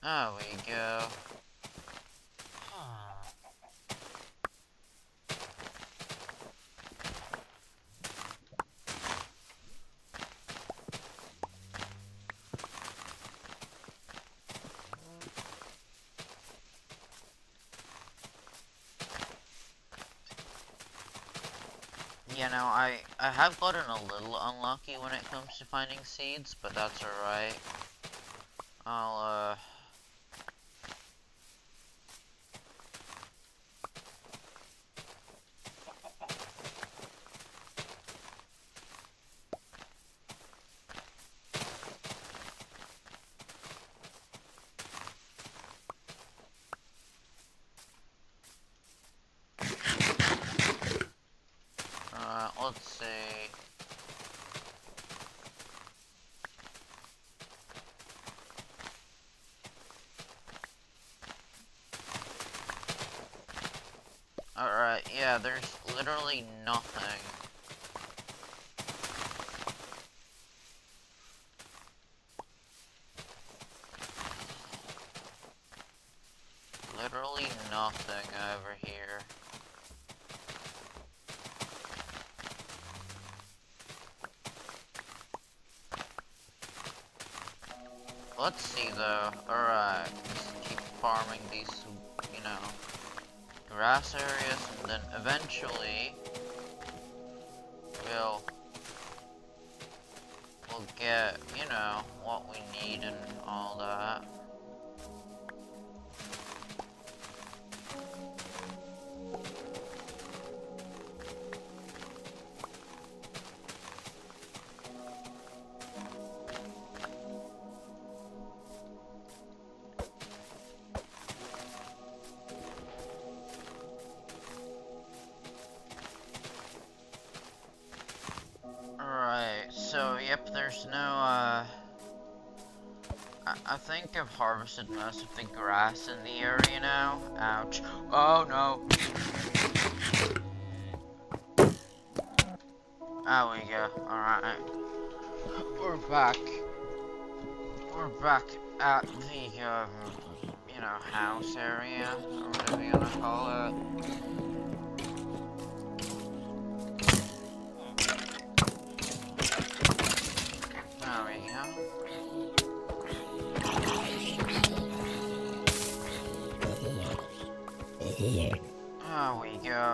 There we go. You know, I have gotten a little unlucky when it comes to finding seeds, but that's alright. I'll, let's see. Alright, yeah, there's literally nothing. Literally nothing over here. Let's see though. Alright, just keep farming these, you know, grass areas, and then eventually we'll get, you know, what we need and all that. So, yep, there's no, I think I've harvested most of the grass in the area now. Ouch. Oh, no. There we go. Alright. We're back. We're back at the, you know, house area, or whatever you wanna call it. There we go.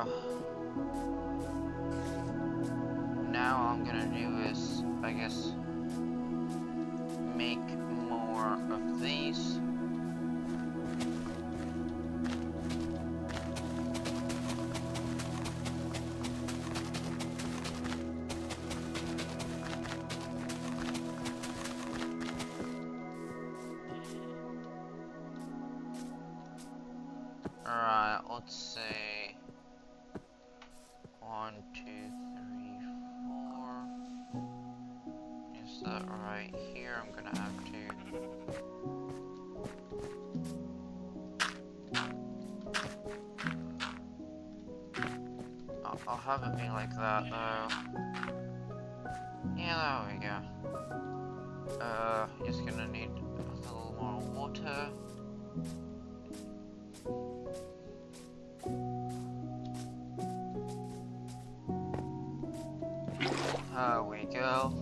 Now all I'm gonna do is, I guess, make more of these. Alright, let's see. 1, 2, 3, 4. Is that right here? I'm gonna have to. I'll have it be like that though. Yeah, there we go. Just gonna need a little more water. There we go.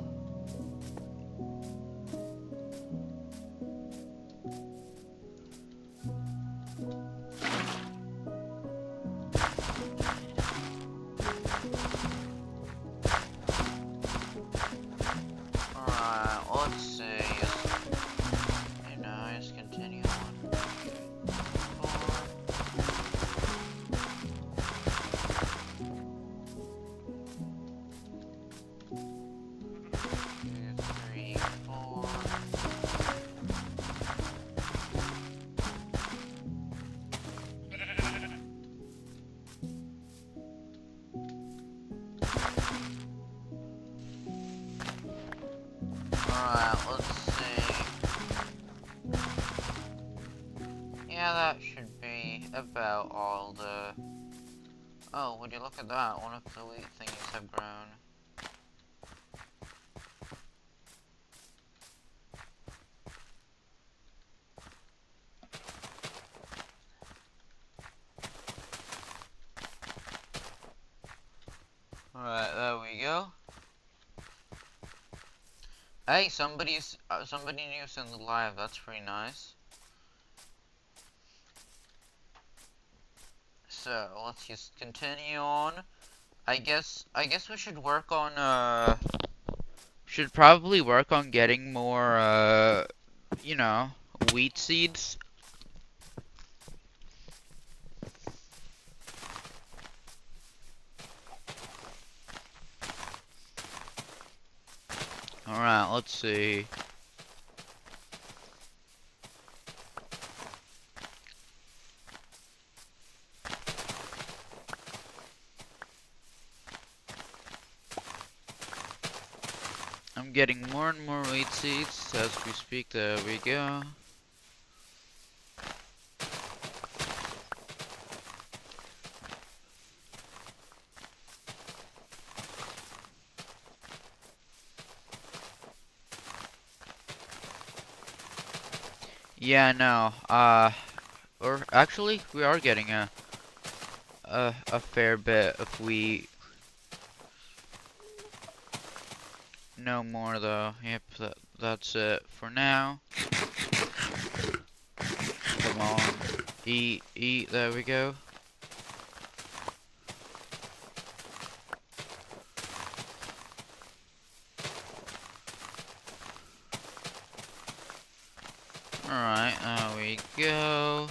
Yeah, that should be about all the... Oh, would you look at that? One of the wheat thingies have grown. Alright, there we go. Hey, somebody new's in the live. That's pretty nice. So let's just continue on. I guess we should work on should probably work on getting more you know, wheat seeds. Alright, let's see. I'm getting more and more wheat seeds as we speak. There we go. Yeah, no. Or actually, we are getting a fair bit of wheat. No more though. Yep, that's it for now. Come on. Eat, eat, there we go. Alright, there we go.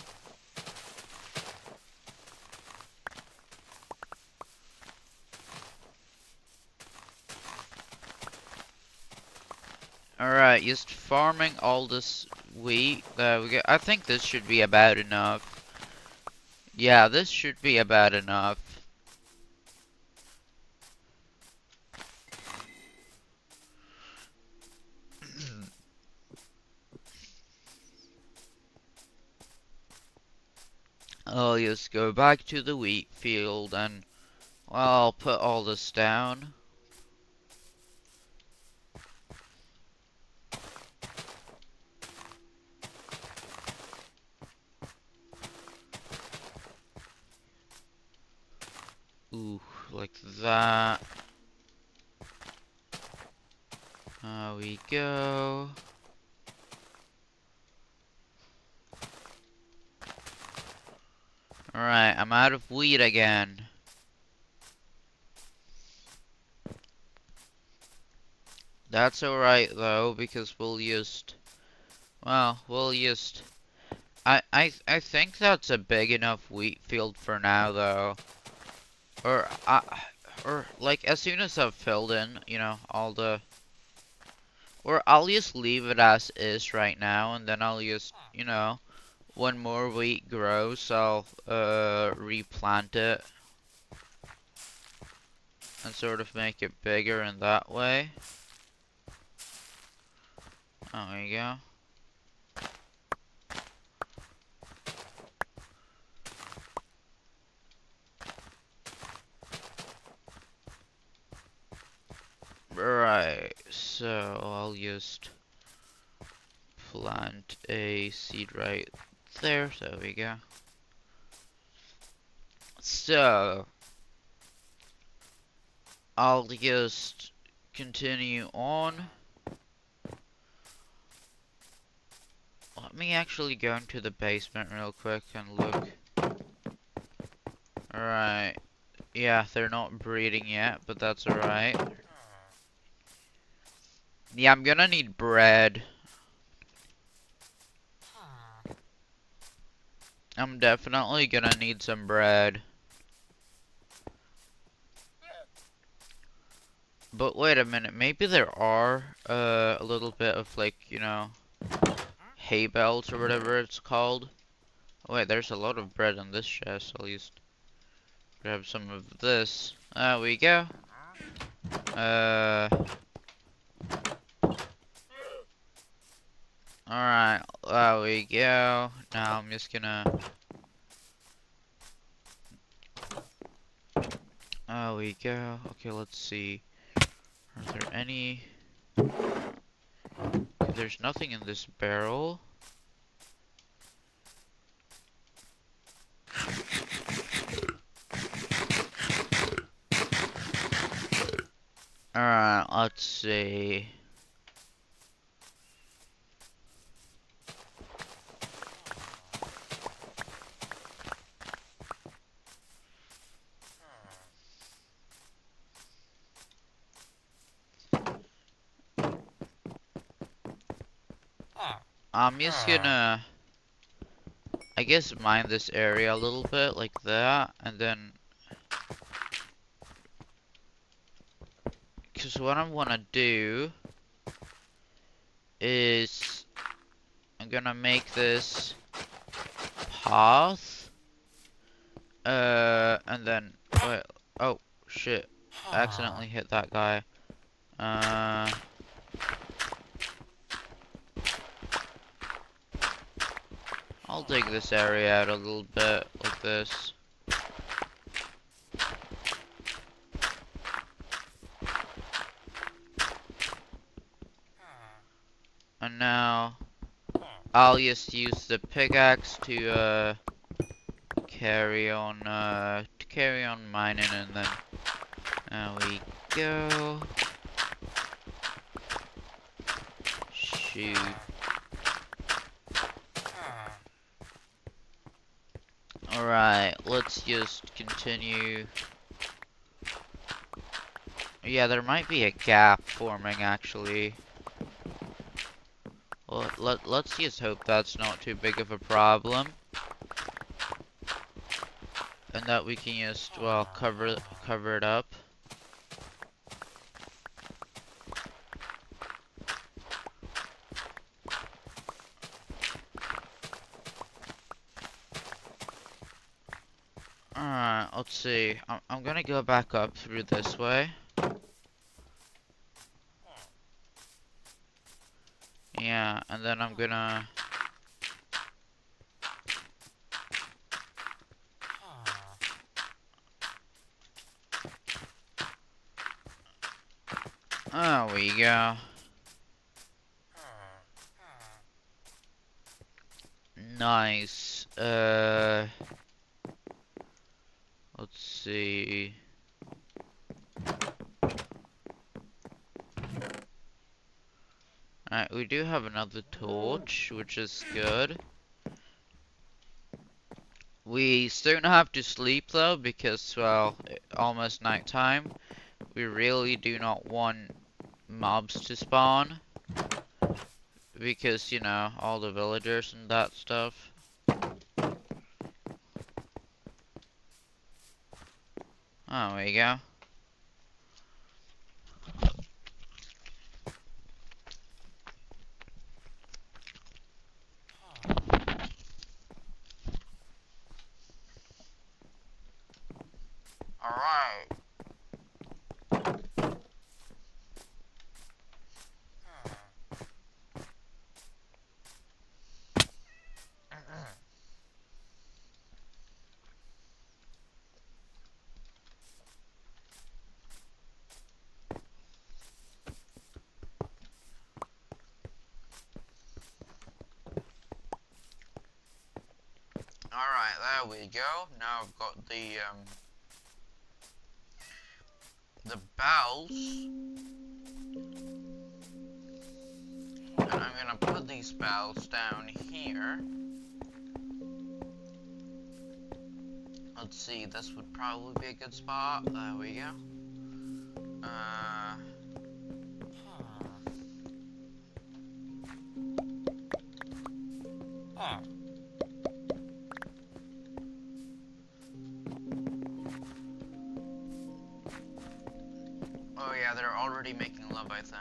Alright, just farming all this wheat. There we go. I think this should be about enough. Yeah, this should be about enough. I'll just go back to the wheat field and, well, I'll put all this down. Ooh, like that. There we go. Alright, I'm out of wheat again. That's alright though, because we'll just... Well, we'll just... I think that's a big enough wheat field for now though. Or, like, as soon as I've filled in, you know, all the... Or I'll just leave it as is right now, and then I'll just, you know, when more wheat grows, I'll, replant it. And sort of make it bigger in that way. There you go. Right, so I'll just plant a seed right there. There we go. So I'll just continue on. Let me actually go into the basement real quick and look. Alright. Yeah, they're not breeding yet, but that's alright. Yeah, I'm gonna need bread. I'm definitely gonna need some bread. But wait a minute, maybe there are a little bit of, like, you know, hay bales or whatever it's called. Oh, wait, there's a lot of bread in this chest. I'll just grab some of this. There we go. Alright, there we go. Now I'm just gonna... There we go. Okay, let's see. Are there any... Okay, there's nothing in this barrel. Alright, let's see. I'm just gonna, I guess, mine this area a little bit like that, and then, because what I want to do is, I'm gonna make this path, and then, wait, oh, shit, I accidentally hit that guy, I'll dig this area out a little bit, like this. And now, I'll just use the pickaxe to, carry on mining, and then, there we go. Shoot. Alright, let's just continue. Yeah, there might be a gap forming, actually. Well, let's just hope that's not too big of a problem. And that we can just, well, cover it up. Alright, let's see. I'm gonna go back up through this way. Yeah, and then I'm gonna... There we go. Nice. Let's see. Alright, we do have another torch, which is good. We soon have to sleep though, because, well, almost nighttime. We really do not want mobs to spawn. Because, you know, all the villagers and that stuff. Oh, there you go. Alright. Alright, there we go. Now I've got the bells. And I'm gonna put these bells down here. Let's see, this would probably be a good spot. There we go. Oh yeah, they're already making love, I think.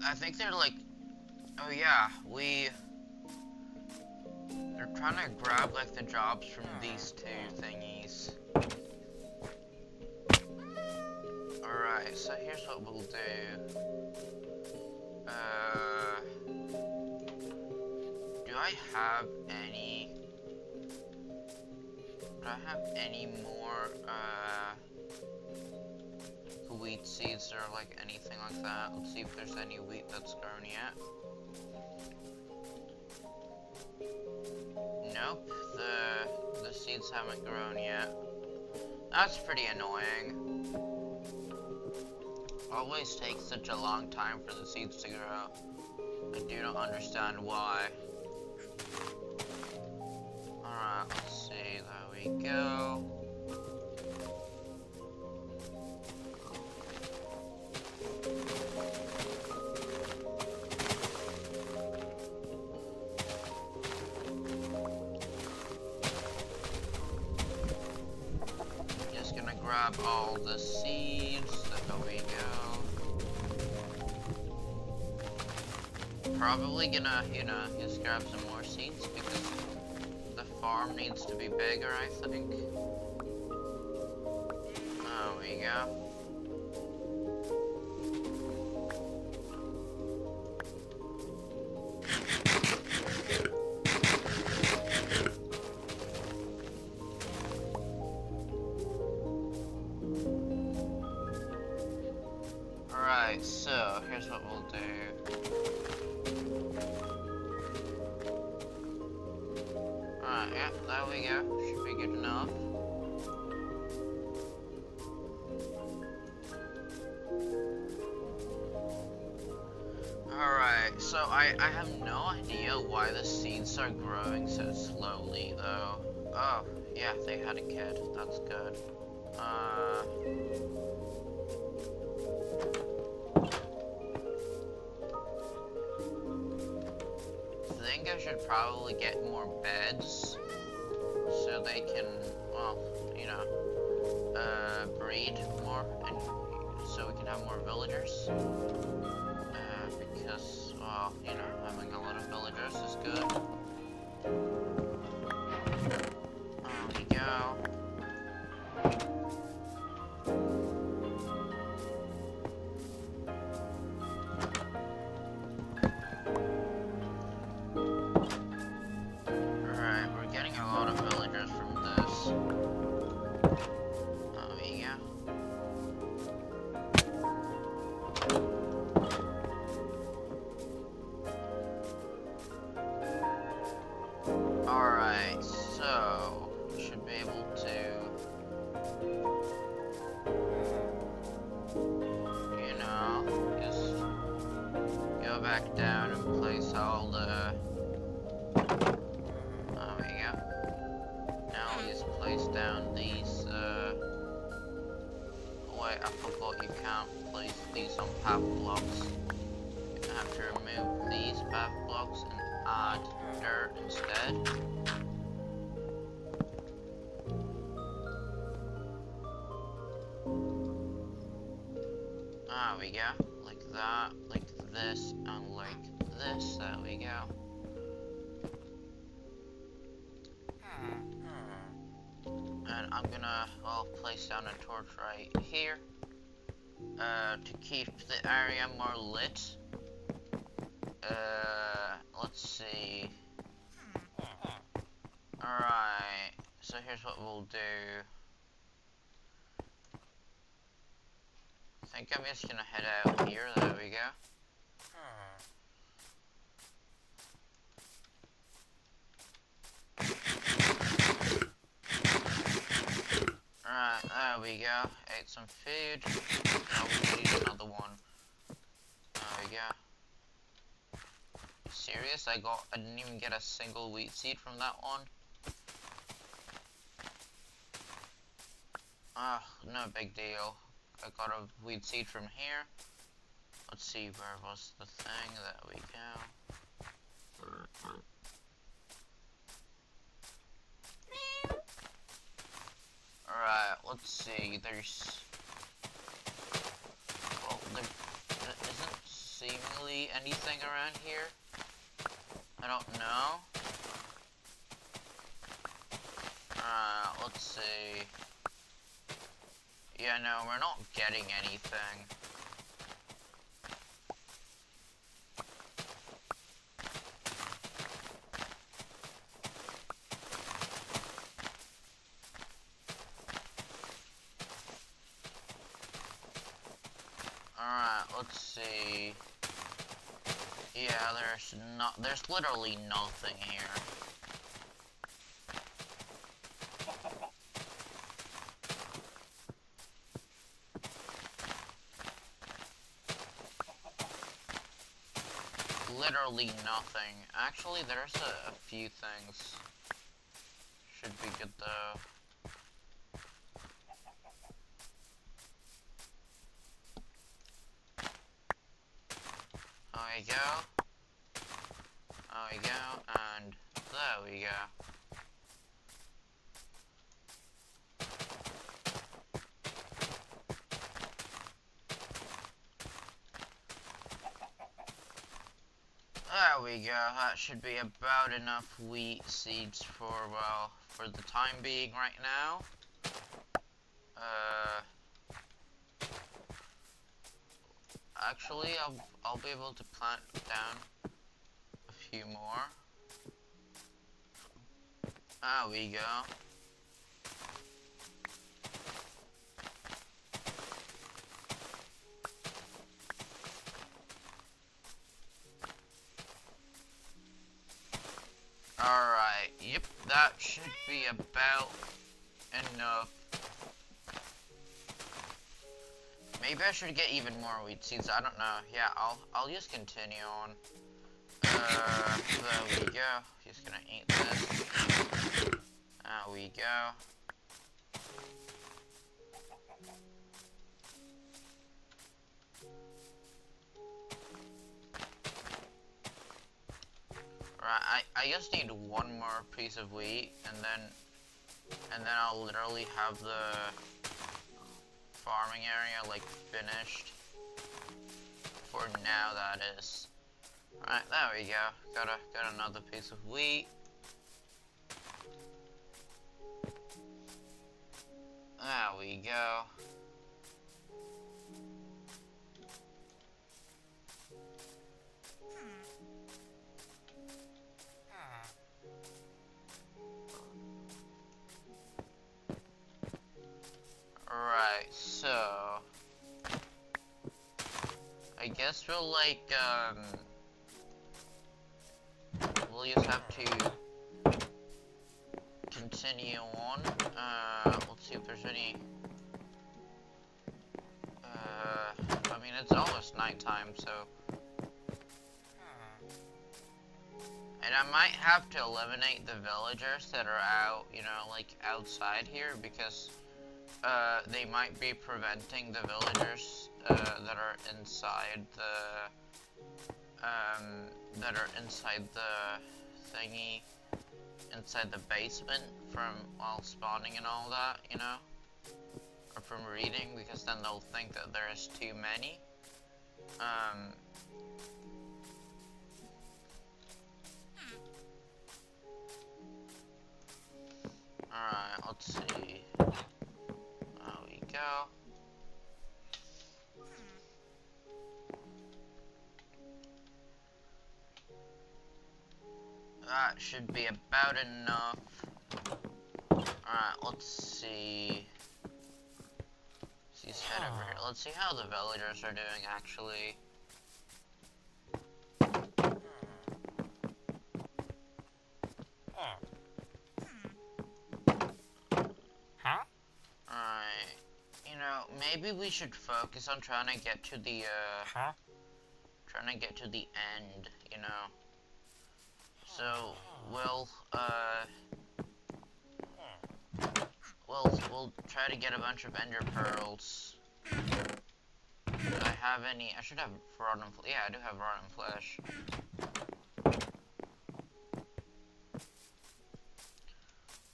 I think they're like, oh yeah, trying to grab like the jobs from these two thingies. Alright, so here's what we'll do. Do I have any... Do I have any more, wheat seeds or like anything like that? Let's see if there's any wheat that's grown yet. Nope, the seeds haven't grown yet. That's pretty annoying. Always takes such a long time for the seeds to grow. I do not understand why. Alright, let's see, there we go. Just gonna grab all the seeds, there we go. Probably gonna, just grab some more seeds because the farm needs to be bigger, I think. There we go. Alright, so here's what we'll do. Alright, yeah, there we go. Should be good enough. Alright, so I have no idea why the seeds are growing so slowly, though. Oh, yeah, they had a kid. That's good. I think I should probably get more beds so they can, well, breed more and so we can have more villagers. Because, well, having a lot of villagers is good. There we go. Alright, we're getting a lot of villagers from this. There we go. Alright, so we should be able to, just go back down and place all the, there we go. Now we just place down these, wait, I forgot you can't place these on path blocks. You have to remove these path blocks and add dirt instead. There we go. Like that, like this, and like this. There we go. And I'm gonna, place down a torch right here to keep the area more lit. Let's see. Alright, so here's what we'll do. I think I'm just gonna head out here, there we go. Alright, there we go. Ate some food. Now we need another one. There we go. Serious? I didn't even get a single wheat seed from that one. Ah, no big deal. I got a wheat seed from here. Let's see, where was the thing? There we go. Alright, let's see. There's... Well, there isn't seemingly anything around here. I don't know. let's see. Yeah, no, we're not getting anything. Alright, let's see. Yeah, there's literally nothing here. Literally nothing. Actually, there's a few things. Should be good though. There we go. There we go, and there we go. There we go, that should be about enough wheat seeds for, well, for the time being right now. Actually, I'll be able to plant down a few more. There we go. Alright, yep, that should be about enough. Maybe I should get even more wheat seeds, I don't know. Yeah, I'll just continue on. There we go. Just gonna eat this. There we go. Right, I just need one more piece of wheat, and then I'll literally have the farming area like finished. For now, that is. Right, there we go. Got another piece of wheat. There we go. Right, so I guess we'll we'll just have to continue on. Let's see if there's any. I mean, it's almost nighttime, so. And I might have to eliminate the villagers that are out, you know, like outside here, because they might be preventing the villagers that are inside the thingy, inside the basement from, well, spawning and all that, you know, or from reading, because then they'll think that there's too many. Alright, let's see. There we go. That should be about enough. Alright, let's see. Let's head over here. Let's see how the villagers are doing, actually. Alright. You know, maybe we should focus on trying to get to the, trying to get to the end, you know. So, we'll try to get a bunch of ender pearls. Do I have any? I should have rotten flesh. Yeah, I do have rotten flesh.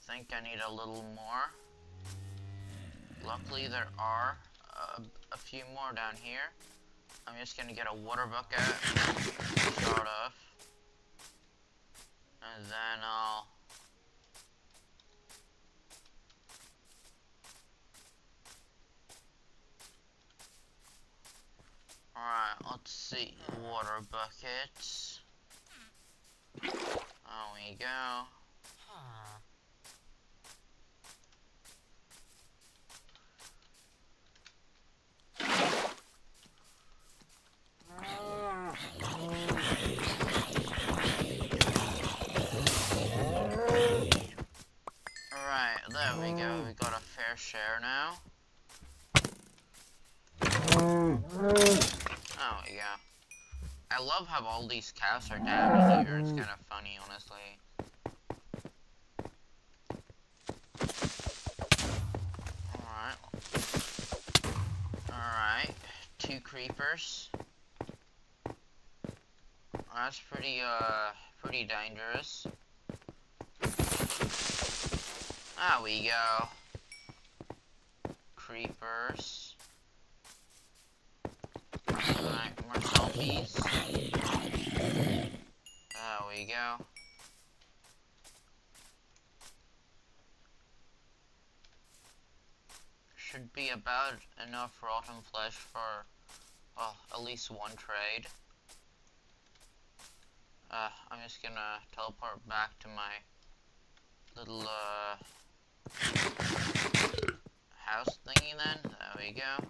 Think I need a little more. Luckily, there are a few more down here. I'm just gonna get a water bucket to start off. And then let's see. Water buckets. There we go. Alright, there we go. We got a fair share now. There we go. I love how all these cows are down here. It's kind of funny, honestly. Alright. Alright. 2 creepers. That's pretty dangerous. There we go. Creepers. Alright, more zombies. There we go. Should be about enough rotten flesh for, well, at least one trade. I'm just gonna teleport back to my little, house thingy then. There we go.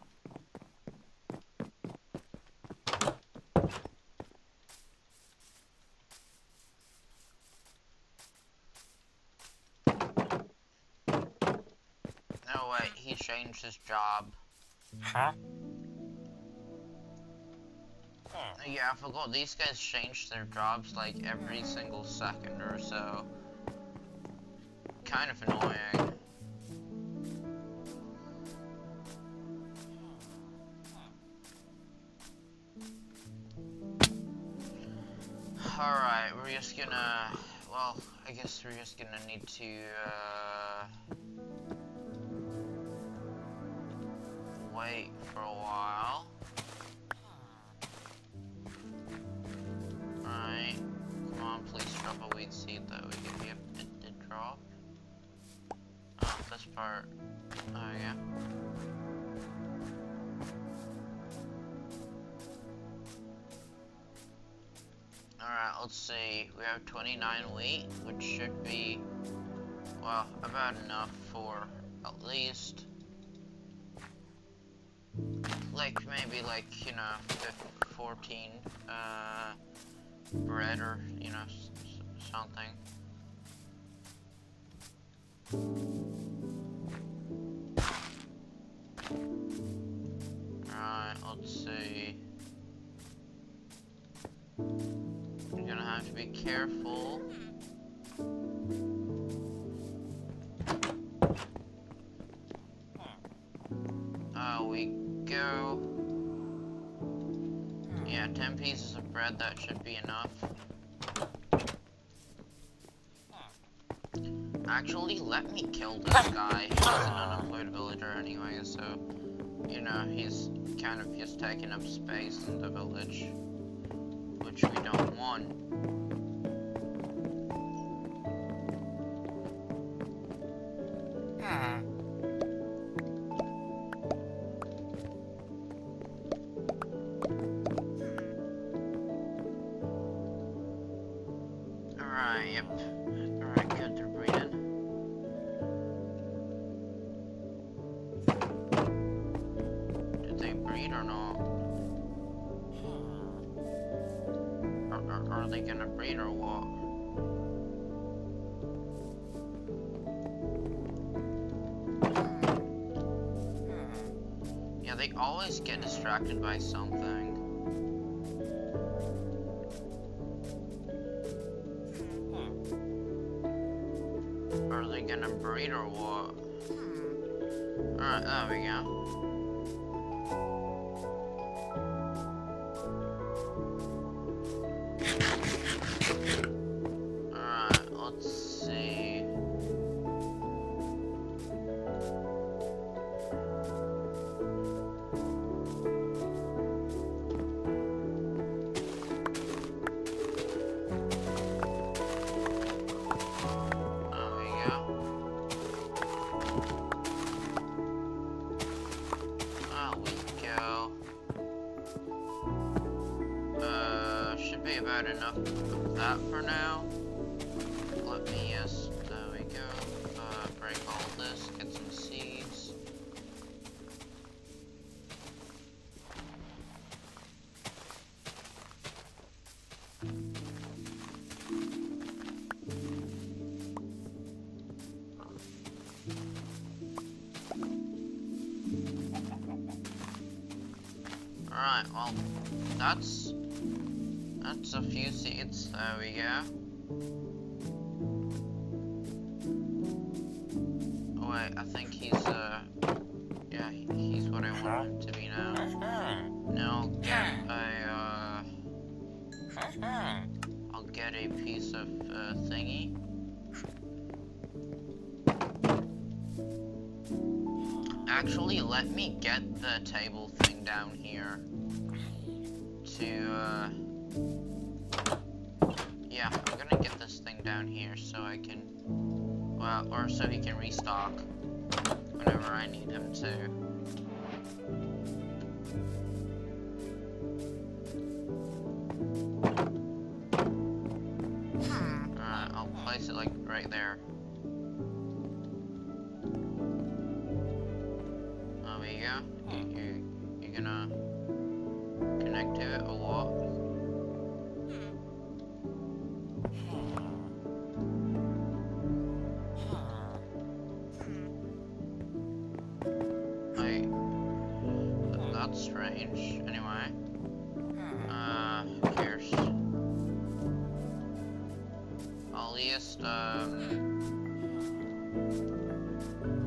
No, wait, he changed his job. Huh? Yeah, I forgot, these guys changed their jobs like every single second or so. Kind of annoying. Alright, we're just gonna, well, I guess we're just gonna need to, wait for a while. Alright, come on, please drop a weed seed that we can be it did drop. Oh, this part. There we go. Alright, let's see. We have 29 wheat, which should be, well, about enough for at least, like, maybe, like, you know, 14, bread or, you know, something. Alright, let's see. You're gonna have to be careful. We go. Yeah, 10 pieces of bread, that should be enough. Actually, let me kill this guy. He's an unemployed villager anyway, so, you know, he's kind of just taking up space in the village, which we don't want. Alright, yep. Alright, good, they're breeding. Did they breed or not? Are they gonna breed or what? Yeah, they always get distracted by something. Are they gonna breed or what? Alright, there we go. Alright, let's see. There we go. quite enough of that for now. Let me just, there we go, break all this, get some seeds. Alright, well, that's a few seeds, there we go. Oh wait, I think he's, yeah, he's what I want him to be now. Now I'll get a piece of, thingy. Actually, let me get the table thing down here to, yeah, I'm gonna get this thing down here so I can, well, or so he can restock whenever I need him to. Alright, I'll place it like right there. There we go. You're gonna connect to it or what? That's strange. Anyway. Who cares? I'll just,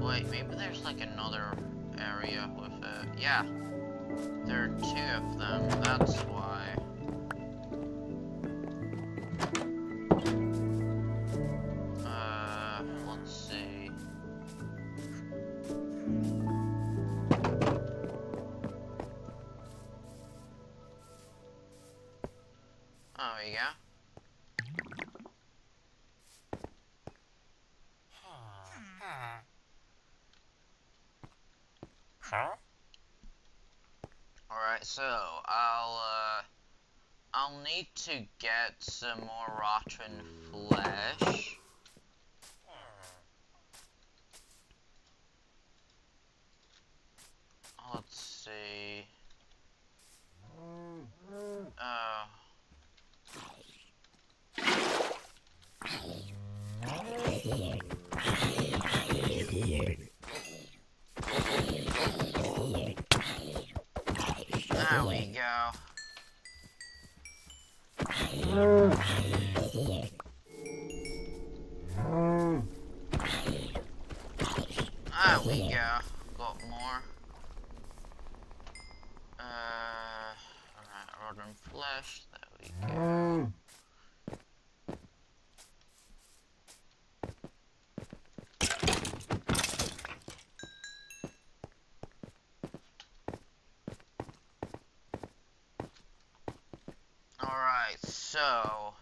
wait, maybe there's like another area with it. Yeah. There are 2 of them, that's why. Let's see. Oh, there you go. Alright, so I'll need to get some more rotten flesh. Let's see. There we go. There we go. Got more. Alright, rotten flesh. There we go. Alright, so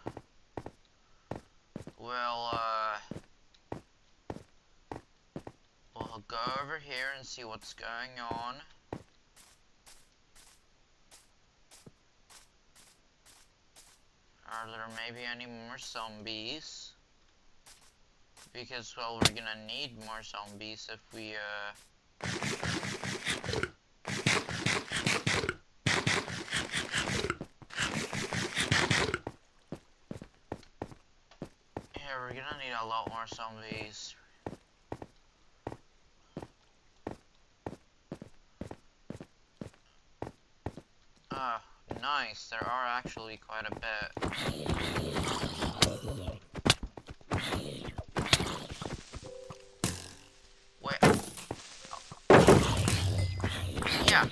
we'll go over here and see what's going on. Are there maybe any more zombies? Because, well, we're gonna need more zombies if we, yeah, we're gonna need a lot more zombies. Ah, nice. There are actually quite a bit. Wait. Yeah.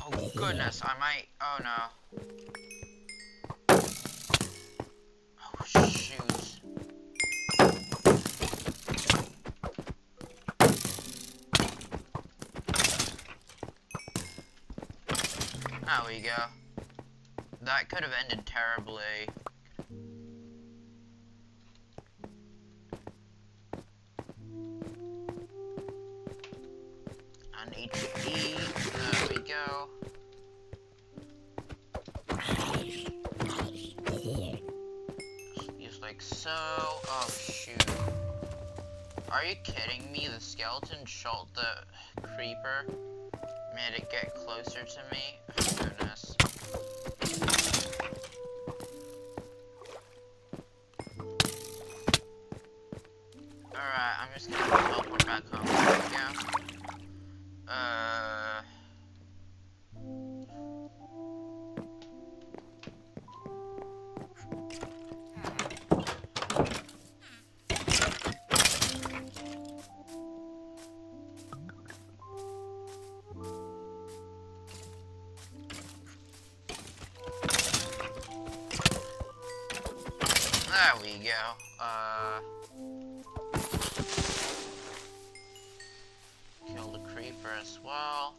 Oh goodness, I might. Oh no. Oh shoot. There we go. That could have ended terribly. I need to eat. There we go. like so. Oh shoot. Are you kidding me? The skeleton shot the creeper. Made it get closer to me. Oh goodness. Alright, I'm just gonna teleport back home. There we go. There we go. Kill the creeper as well.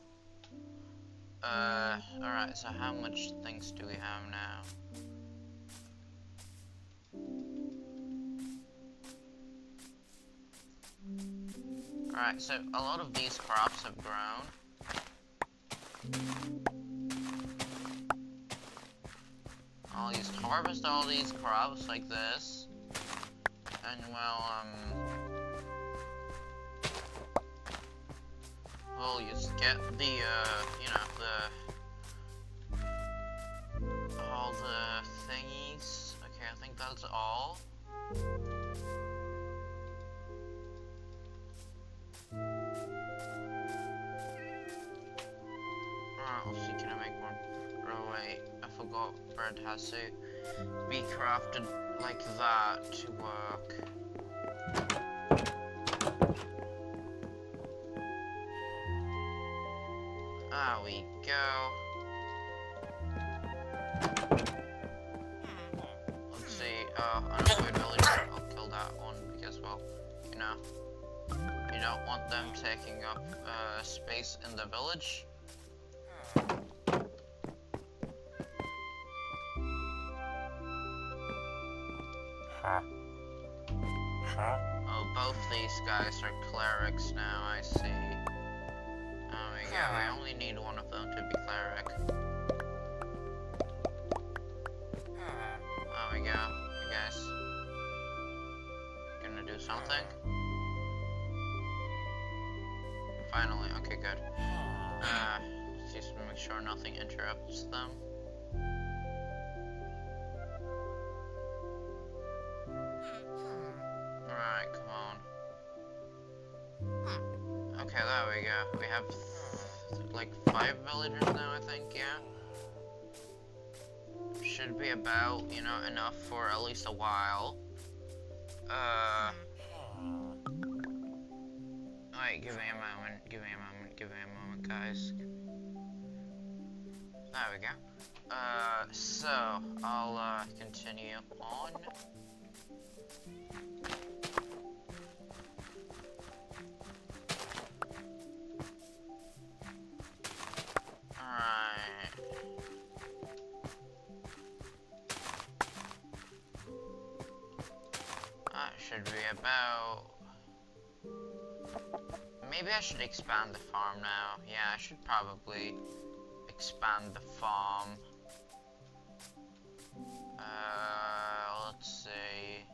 Alright, so how much things do we have now? Alright, so a lot of these crops have grown. I'll just harvest all these crops like this. And well, we'll just get the, you know, all the thingies. Okay, I think that's all. Alright, let's see, can I make more? Oh wait, I forgot bread has to be crafted like that to work. There we go. Let's see, unemployed villager, I'll kill that one because, well, you know, you don't want them taking up space in the village. Oh, both these guys are clerics now, I see. There we go, we only need one of them to be cleric. There we go, you guys gonna do something? Finally, okay, good. Just make sure nothing interrupts them. Alright, come on. Okay, there we go. We have like 5 villagers now, I think, yeah? Should be about, you know, enough for at least a while. Wait, give me a moment, guys. There we go. So, I'll, continue on. Alright. That should be about... Maybe I should expand the farm now. Yeah, I should probably expand the farm. Let's see.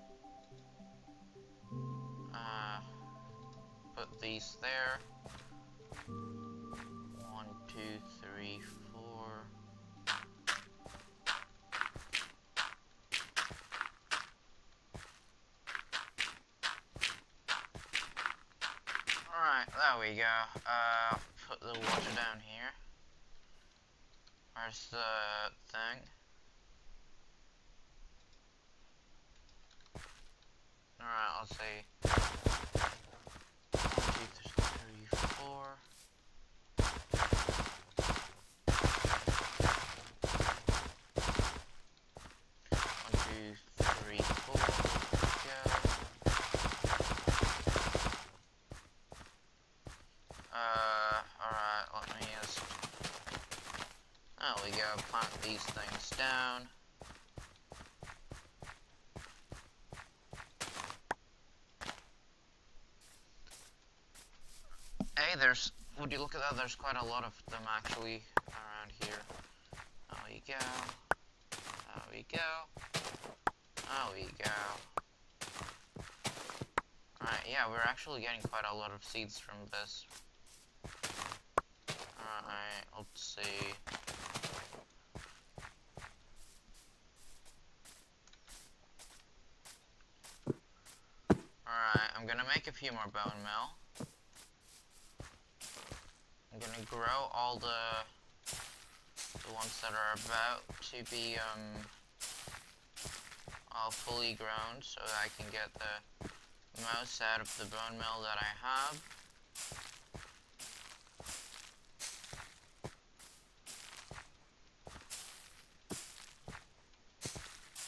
Put these there. 1, 2, 3, 4. Alright, there we go. Put the water down here. Where's the thing? Alright, let's see. 1, 2, 3, 4. 1, 2, 3, 4. Go. Alright, let me just... There we go, plant these things down. Hey, would you look at that, there's quite a lot of them actually around here. There we go. There we go. There we go. Alright, yeah, we're actually getting quite a lot of seeds from this. Alright, let's see. Alright, I'm gonna make a few more bone meal. I'm gonna grow all the ones that are about to be all fully grown so that I can get the most out of the bone meal that I have.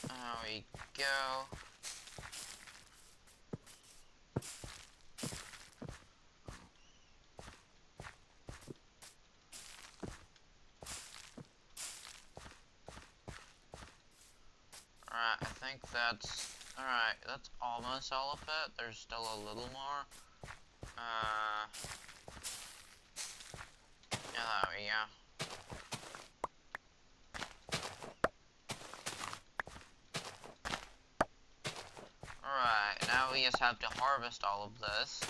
There we go. Alright, I think that's... Alright, that's almost all of it. There's still a little more. Yeah, there we go. Alright, now we just have to harvest all of this.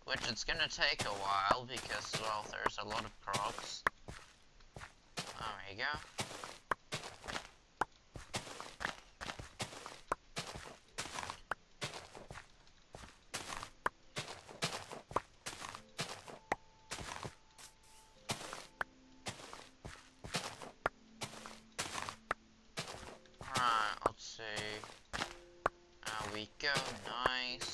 Which it's gonna take a while because, well, there's a lot of crops. There we go. Alright, let's see. There we go, nice.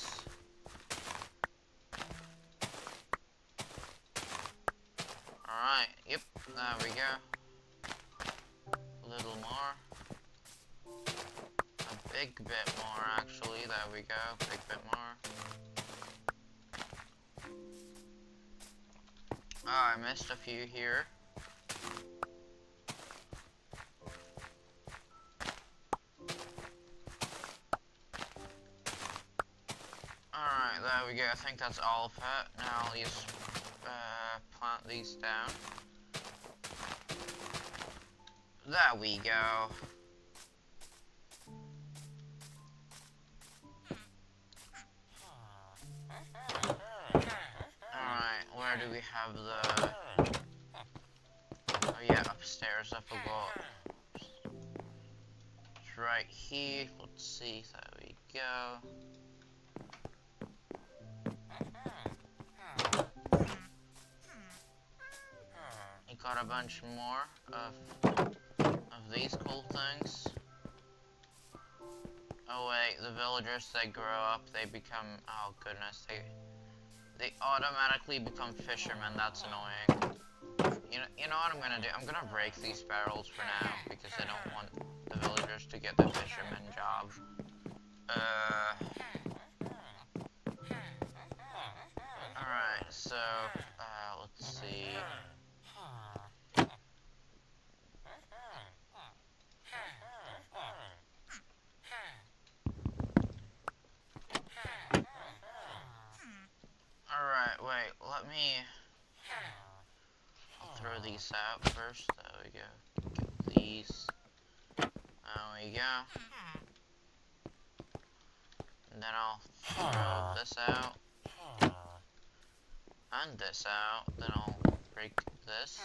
Alright, yep, there we go. A little more. A big bit more, actually. There we go, big bit more. Oh, I missed a few here. Alright, there we go. I think that's all of it. Now I'll just plant these down. There we go. Alright, where do we have the... Oh yeah, upstairs, I forgot. It's right here. Let's see, there we go. You got a bunch more of these cool things. Oh wait, the villagers, they grow up, they become, oh goodness, they automatically become fishermen. That's annoying. You know what I'm gonna do? I'm gonna break these barrels for now because I don't want the villagers to get the fisherman job. Alright, so let's see. Alright, wait, let me... I'll throw these out first. There we go. Get these. There we go. And then I'll throw this out. And this out. Then I'll break this.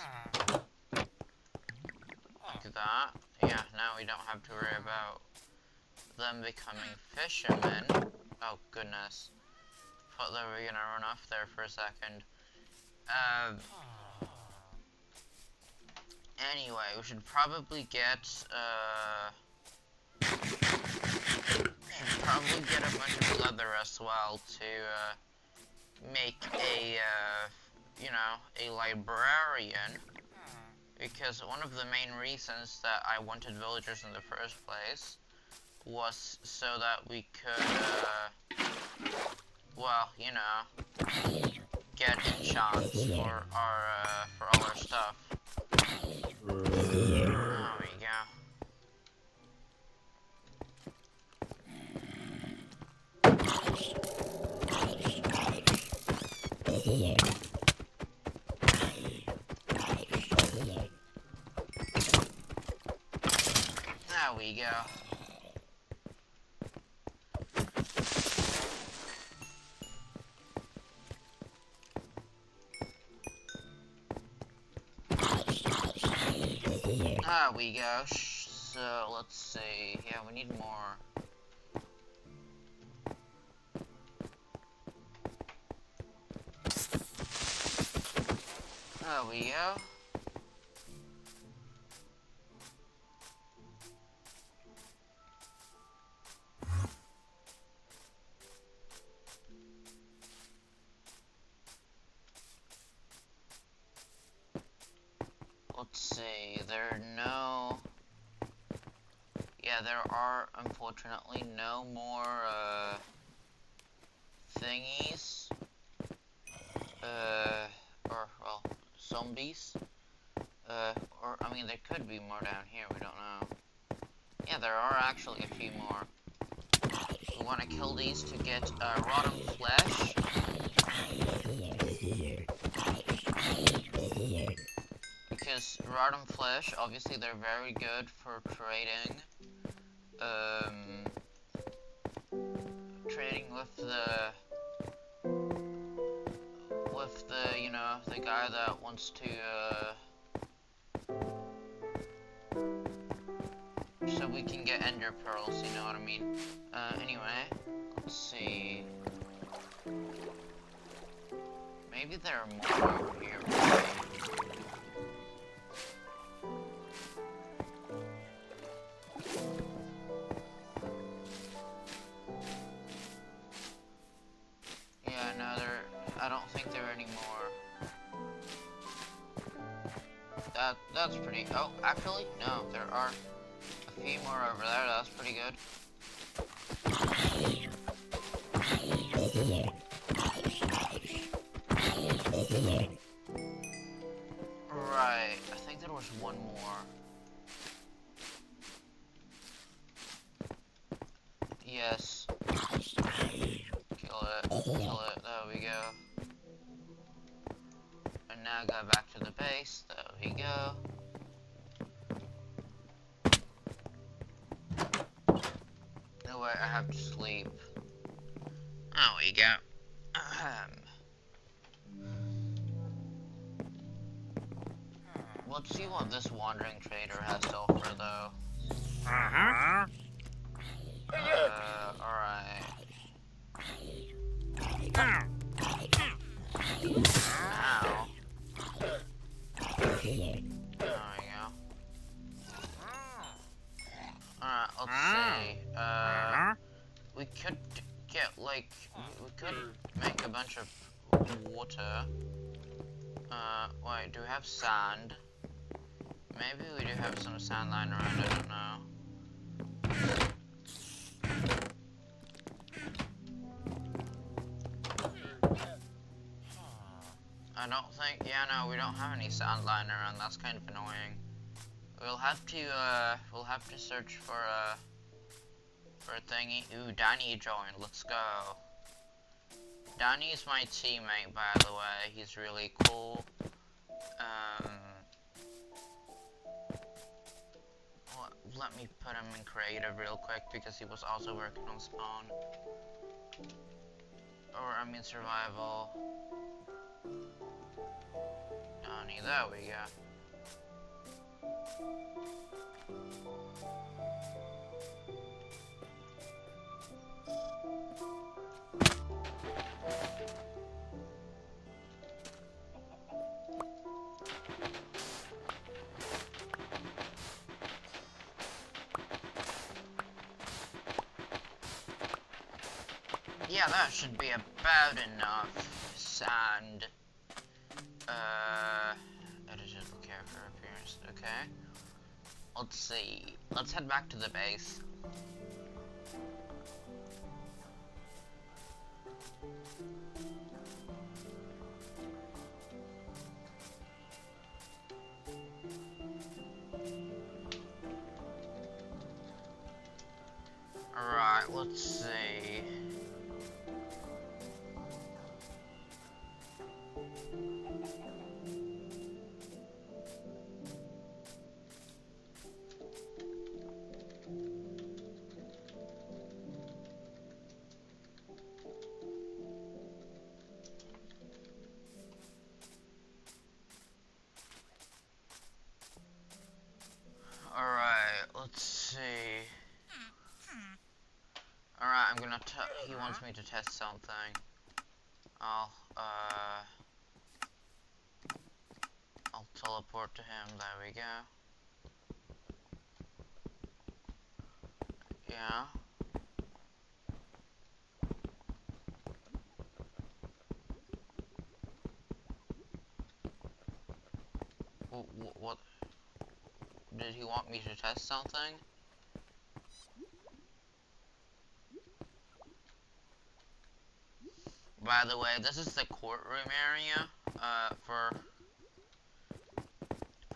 Like that. Yeah, now we don't have to worry about them becoming fishermen. Oh, goodness. Thought they were gonna run off there for a second. Anyway, we should probably get, a bunch of leather as well to, make a, a librarian. Because one of the main reasons that I wanted villagers in the first place was so that we could, well, get enchants for all our stuff. There we go. There we go. Ah, we go. So, let's see. Yeah, we need more. There we go. Let's see, there are unfortunately no more, thingies, well, zombies, or, I mean, there could be more down here, we don't know. Yeah, there are actually a few more. We want to kill these to get, rotten flesh. Because rotten flesh, obviously they're very good for trading, trading with the, you know, the guy that wants to, so we can get ender pearls, you know what I mean? Anyway, let's see. Maybe there are more over here, right? Yeah, no, I don't think there are any more. That's pretty, oh, actually, no, there are a few more over there, that's pretty good. Right, I think there was one more. Yes. Kill it, there we go. And now go back to the base, there we go. No way, I have to sleep. There we go. Let's see what this wandering trader has to offer, though. Alright. Ow. There we go. Alright, let's see. We could get, like, we could make a bunch of water. Wait, do we have sand? Maybe we do have some sand lying around, I don't know. I don't think, yeah, no, we don't have any sand lying around, that's kind of annoying. We'll have to search for a thingy. Ooh, Danny joined, let's go. Danny's my teammate, by the way, he's really cool. Let me put him in creative real quick because he was also working on spawn. Or, I mean, survival. Donnie, there we go. Yeah, that should be about enough sand. Editable character appearance, okay. Let's see. Let's head back to the base. Alright, let's see. he wants me to test something. I'll teleport to him. There we go. Yeah. What? Did he want me to test something? By the way, this is the courtroom area, for...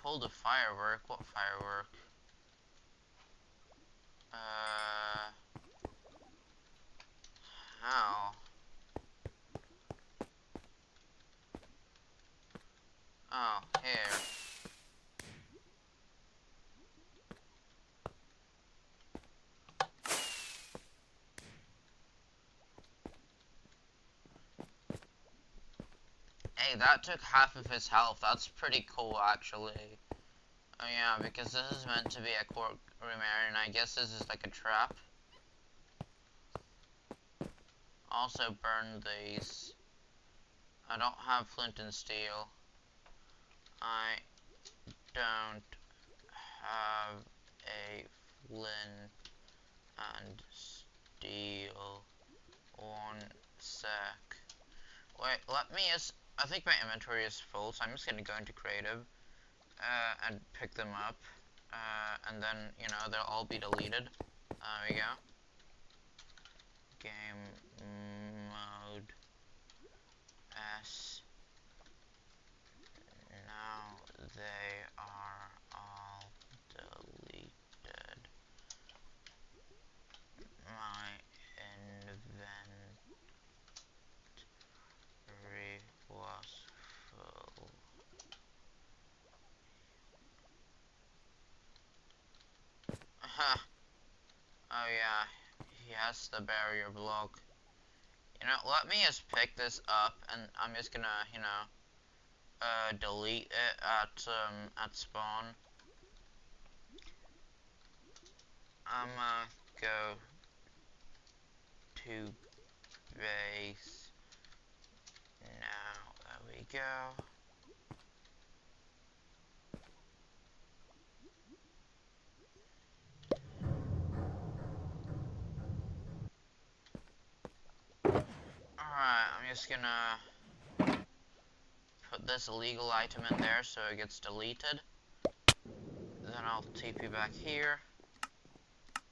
Pull the firework? What firework? How? Oh, here. Hey, that took half of his health. That's pretty cool, actually. Oh yeah, because this is meant to be a courtroom area, and I guess this is like a trap. Also burn these. I don't have flint and steel. I don't have a flint and steel. 1 sec. Wait, let me just... I think my inventory is full, so I'm just gonna go into creative and pick them up. And then, you know, they'll all be deleted. There we go. Game mode S. Now they are all deleted. My inventory was full. Aha. Oh yeah, he has the barrier block. You know, let me just pick this up, and I'm just gonna, you know, delete it at spawn. I'm gonna go to base now. There we go. Alright, I'm just gonna put this illegal item in there so it gets deleted. Then I'll TP back here.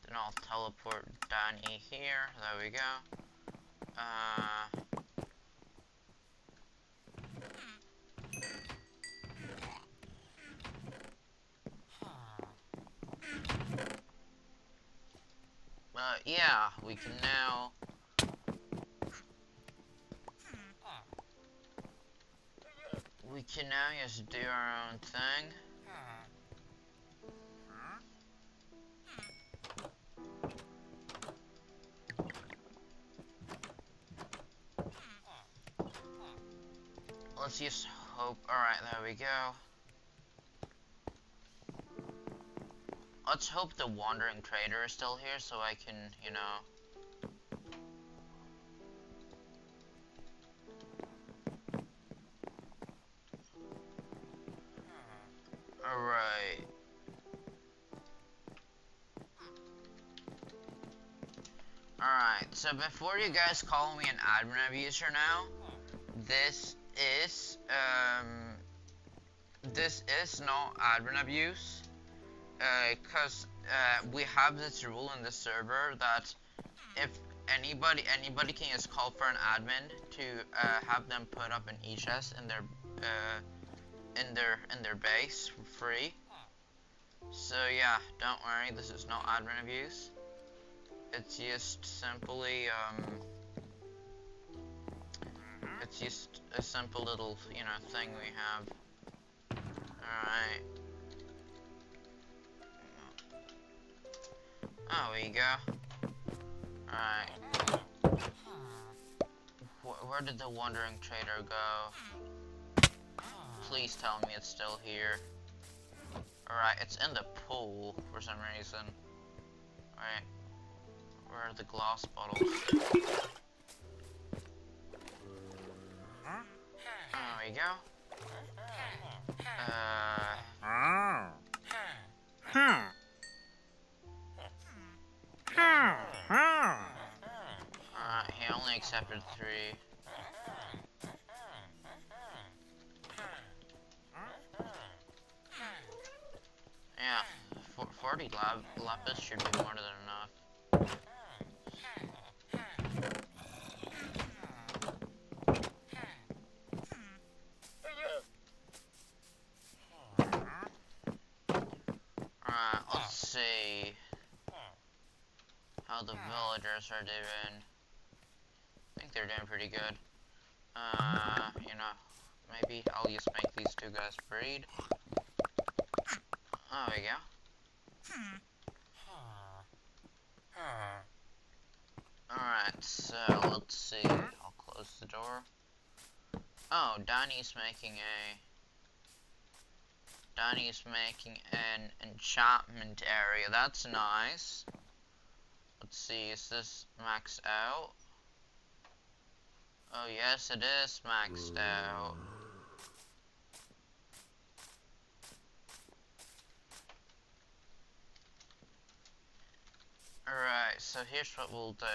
Then I'll teleport down here. There we go. Yeah, we can now... We can now just do our own thing. Let's just hope... Alright, there we go. Let's hope the Wandering Trader is still here so I can, you know... Alright. Alright, so before you guys call me an admin abuser now, this is not admin abuse. Because we have this rule in the server that if anybody can just call for an admin to have them put up an e-chest in their base for free. So yeah, don't worry, this is not admin abuse. It's just simply it's just a simple little, you know, thing we have. Alright. Oh, there you go. Alright. Where did the Wandering Trader go? Please tell me it's still here. Alright, it's in the pool for some reason. Right. Where are the glass bottles? There we go. He only accepted 3. Yeah, 40 lapis should be more than enough. Alright, let's see how the villagers are doing. I think they're doing pretty good. You know, maybe I'll just make these 2 guys breed. There we go. Alright, so let's see. I'll close the door. Oh, Danny's making an enchantment area. That's nice. Let's see, is this maxed out? Oh yes, it is maxed out. Alright, so here's what we'll do.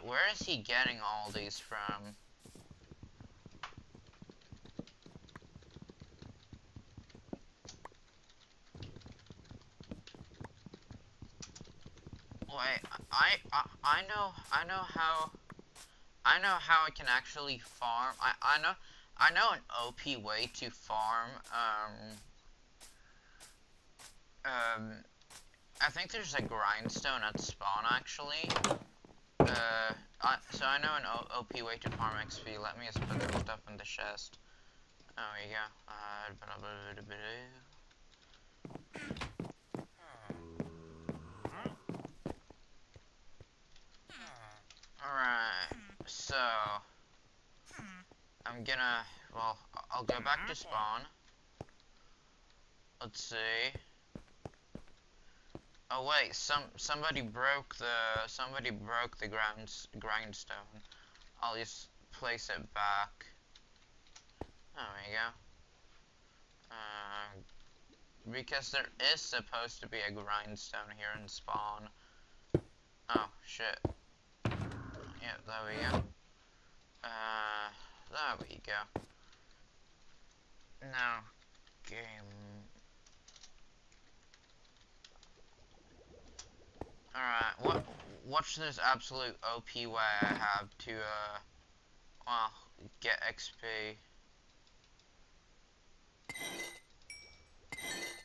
Where is he getting all these from? Wait, I know how I can actually farm. I know an OP way to farm. I think there's a grindstone at spawn actually. So I know an OP way to farm XP. Let me just put the stuff in the chest. There we go. Alright, so I'm gonna, well, I'll go back to spawn. Let's see. Oh wait, somebody broke the grindstone. I'll just place it back. There we go. Because there is supposed to be a grindstone here in spawn. Oh shit. Yeah, there we go. There we go. Now, game. Alright, watch this absolute OP way I have to, well, get XP.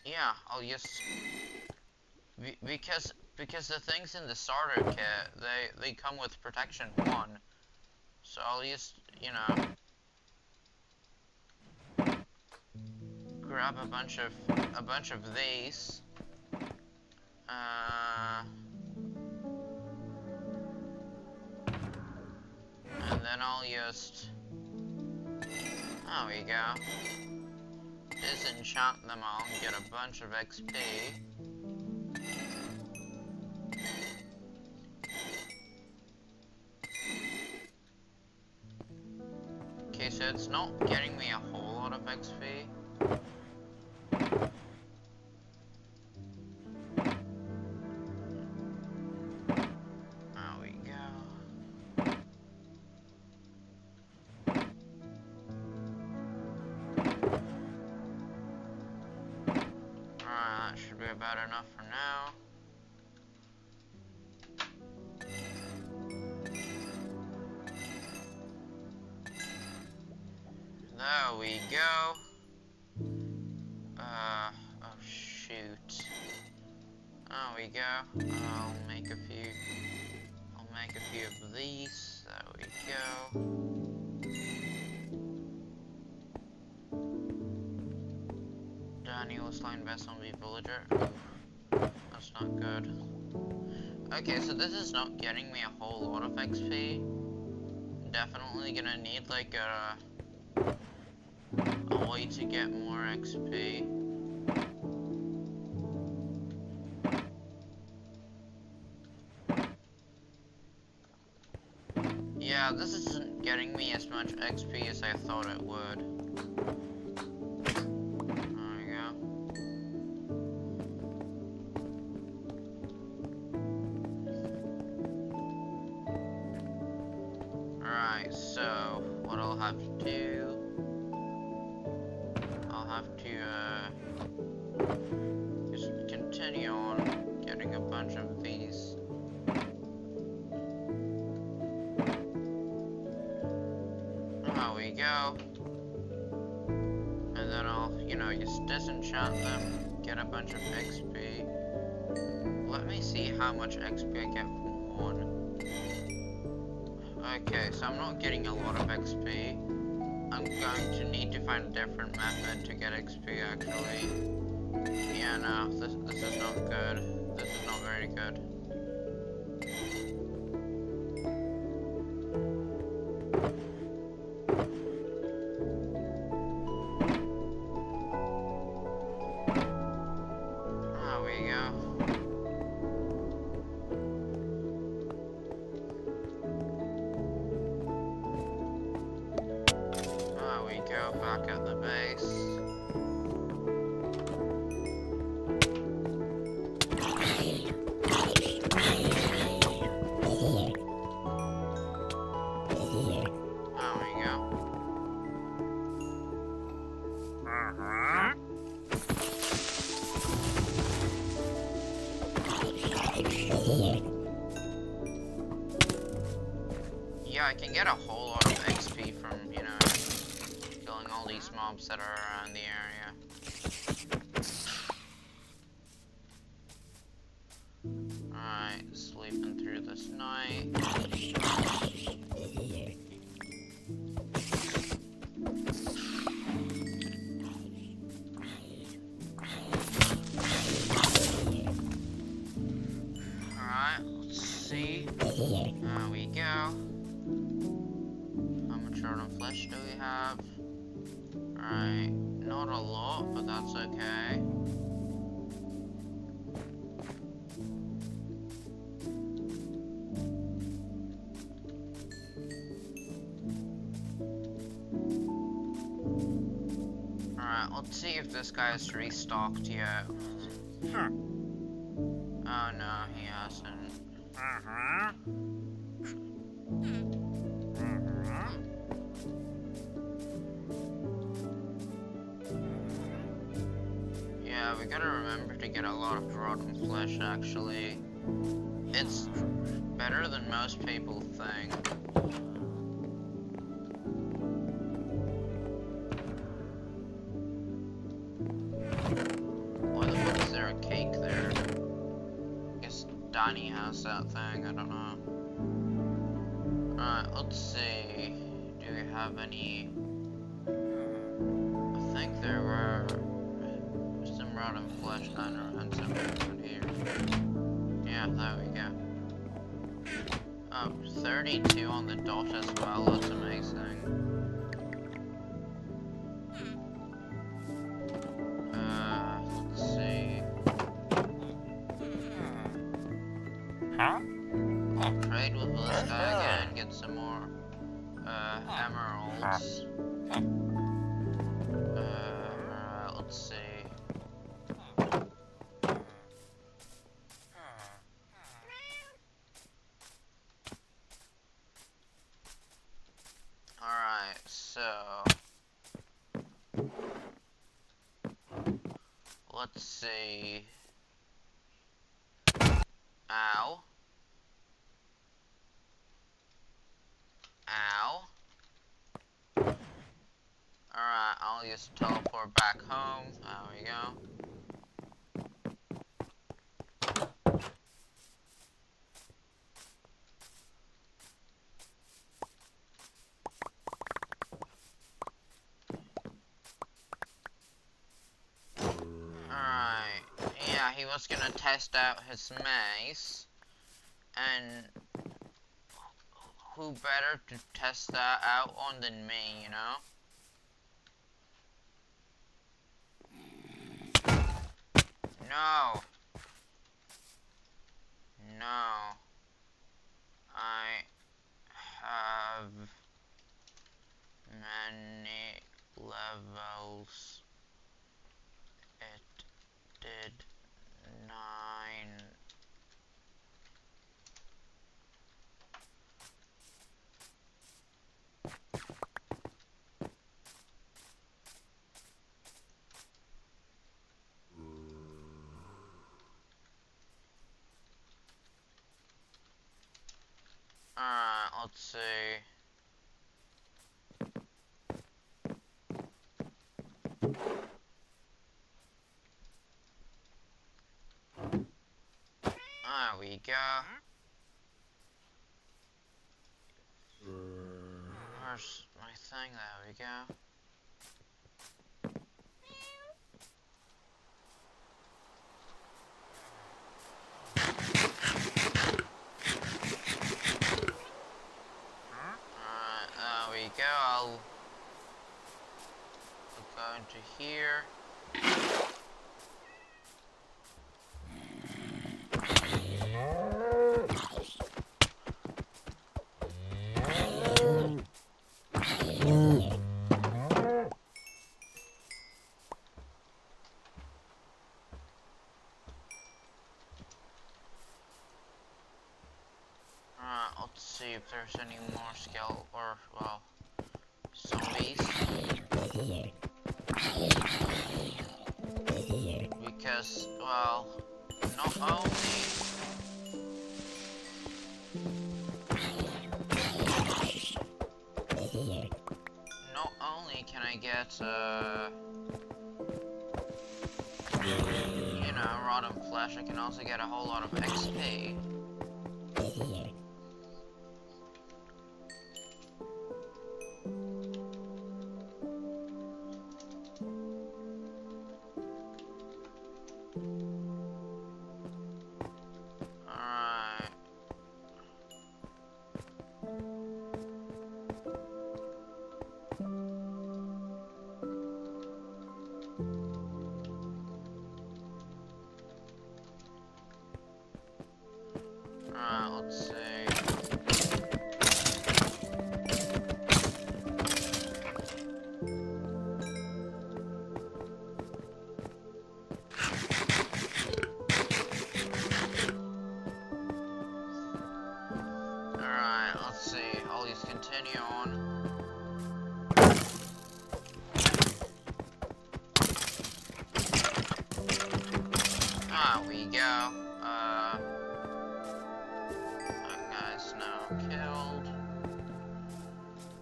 Yeah, I'll just, because the things in the starter kit, they come with protection 1. So I'll just, you know, grab a bunch of these. And then I'll just, there we go, disenchant them all and get a bunch of XP. Okay, so it's not getting me a whole lot of XP. About enough for now. There we go. Oh shoot. There we go. I'll make a few of these. There we go. Daniel slain by zombie villager. That's not good. Okay, so this is not getting me a whole lot of XP. Definitely gonna need like a way to get more XP. Yeah, this isn't getting me as much XP as I thought it would. There we go. Alright, so what I'll have to do, I'll have to just continue on getting a bunch of these. There we go. And then I'll, you know, just disenchant them, get a bunch of XP. Let me see how much XP I get from one. Okay, so I'm not getting a lot of XP. I'm going to need to find a different method to get XP actually. Yeah, no, this is not good. This is not very good. There we go. There we go, back at the base. Yeah, I can get a whole lot of XP from, you know, killing all these mobs that are around the area. Alright, sleeping through this night. Alright, let's see. There we go. How much rotten flesh do we have? Alright, not a lot, but that's okay. Alright, let's see if this guy's restocked yet. Oh no, he hasn't. Yeah, we gotta remember to get a lot of rotten flesh actually. It's better than most people think. Why the fuck is there a cake there? I guess Danny has that thing, I don't know. Alright, let's see. Do we have any... I think there were some rotten flesh kind of and some around here. Yeah, there we go. Oh, 32 on the dot as well, that's amazing. Let's see. I'll trade with this guy again and get some more, emeralds. Let's see. Alright, so let's see. Ow. Ow. Alright, I'll just teleport back home. There we go. Alright, yeah, he was gonna test out his mace, and who better to test that out on than me, you know? No. No. have many levels. It did 9. Let's see. There we go. Where's my thing? There we go. There we go. I'll go into here. Let's see if there's any more well, zombies. Because, well, not only can I get, you know, rotten flesh, I can also get a whole lot of XP. Let's see. Alright, let's see. I'll just continue on. There we go. Killed.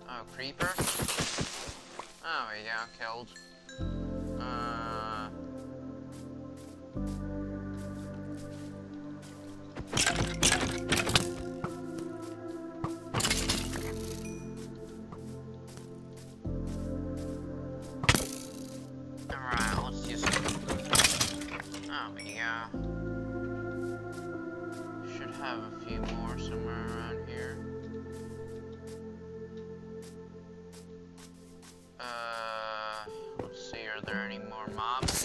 Oh, creeper. Oh, we go, killed. Alright, let's just. There we go. Should have a few more somewhere around here. Let's see, are there any more mobs?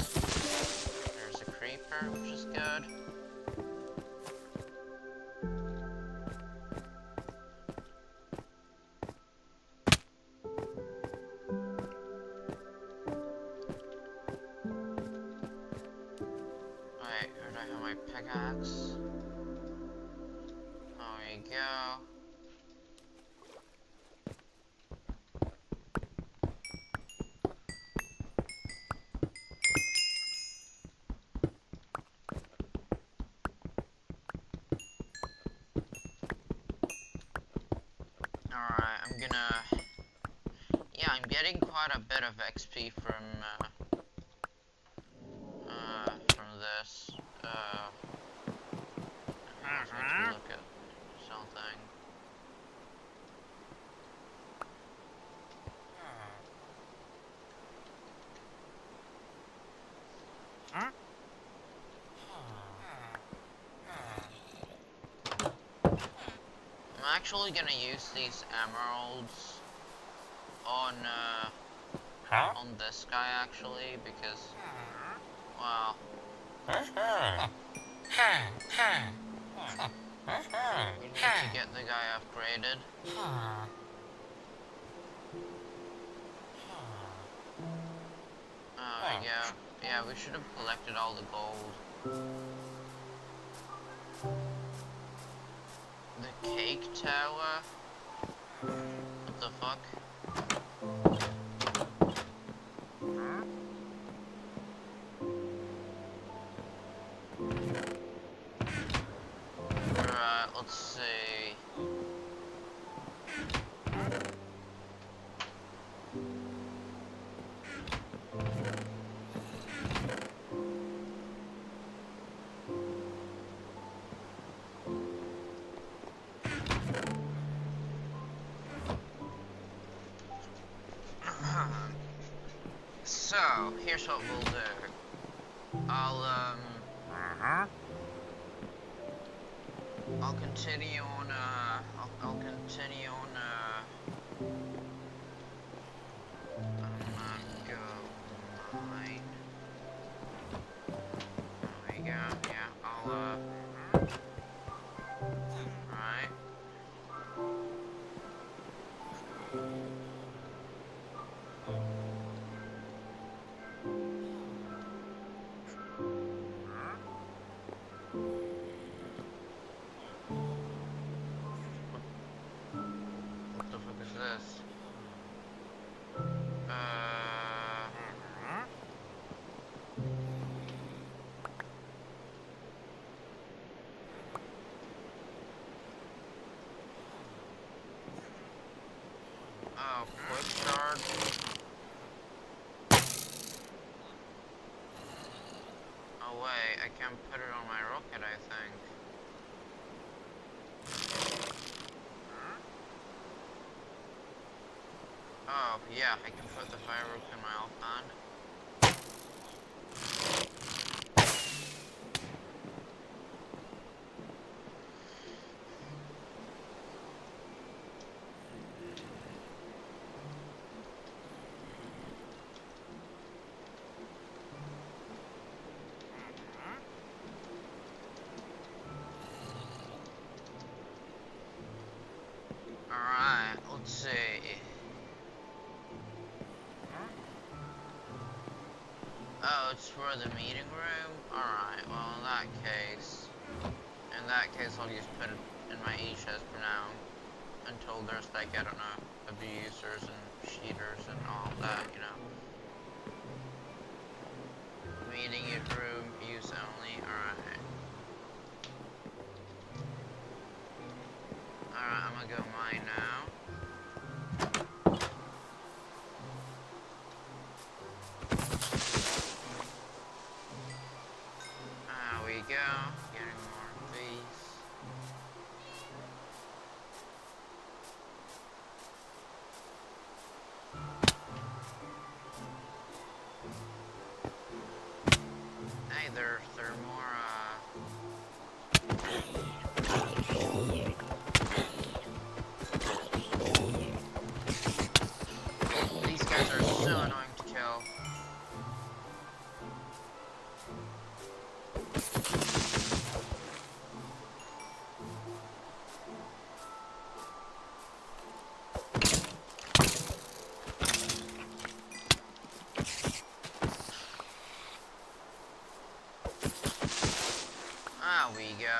There's a creeper, which is good. Wait, where do I have my pickaxe? There we go. Alright, yeah, I'm getting quite a bit of XP from this. Let's look at something. I'm actually gonna use these emeralds on this guy actually because, well, We need to get the guy upgraded. Yeah. Yeah, we should have collected all the gold. The cake tower? What the fuck? Alright, let's see. So, here's what we'll do. I'll continue on, I'll continue on, I'm not go mine. There we go, yeah, right. What the fuck is this? Oh, quick start. Oh wait, I can't put it on my rocket, I think. Oh, yeah, I can put the fireworks in my Alphand. Alright, let's see. Oh, it's for the meeting room? Alright, well in that case I'll just put it in my e-chest for now. Until there's like, I don't know, abusers and cheaters and all that, you know. Meeting room, use only, alright. Alright, I'm gonna go mine now. There we go, getting more of these. Hey, there are more, these guys are so annoying to kill. There we go.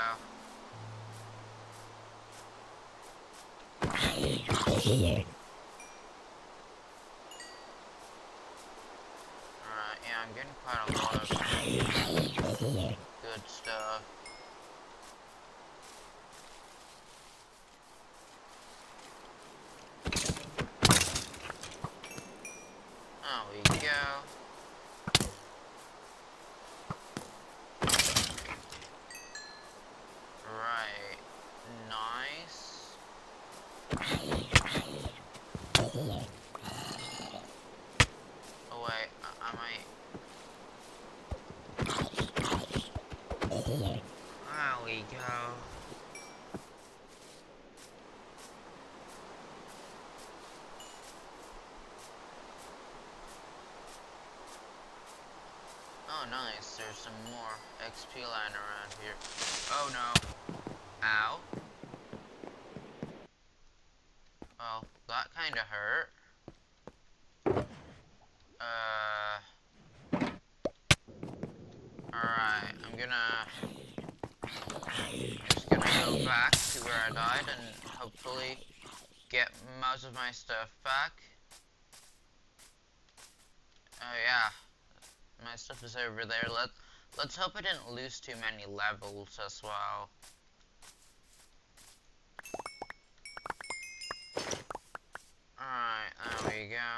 Alright, yeah, I'm getting quite a lot of good stuff. There we go. Right, nice. Oh wait, I might. There we go. Oh nice, there's some more XP lying around here. Oh no. Ow. Well, that kinda hurt. Alright, I'm just gonna go back to where I died and hopefully get most of my stuff back. Oh yeah, my stuff is over there. Let's hope I didn't lose too many levels as well. Alright, there we go.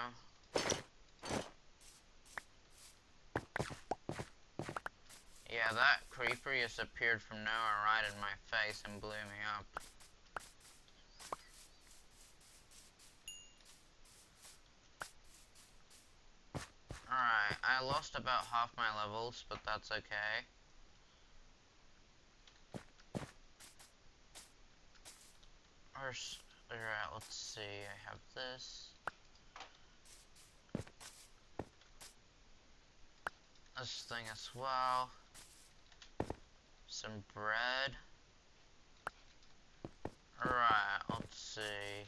Yeah, that creeper just appeared from nowhere right in my face and blew me up. Alright, I lost about half my levels, but that's okay. Alright, let's see, I have this. This thing as well. Some bread. Alright, let's see.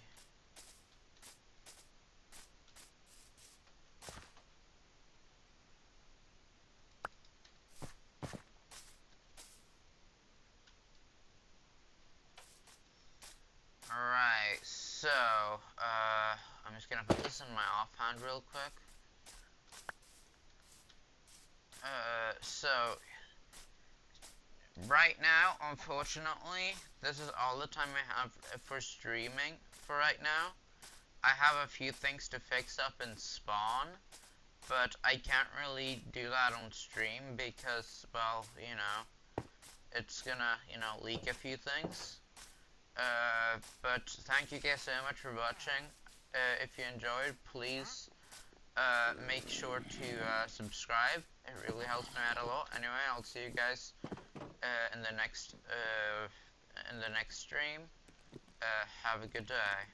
Alright, so, I'm just gonna put this in my offhand real quick. So, right now, unfortunately, this is all the time I have for streaming for right now. I have a few things to fix up in Spawn, but I can't really do that on stream because, well, you know, it's gonna, you know, leak a few things. But thank you guys so much for watching. If you enjoyed, please make sure to subscribe. It really helps me out a lot. Anyway, I'll see you guys in the next stream. Have a good day.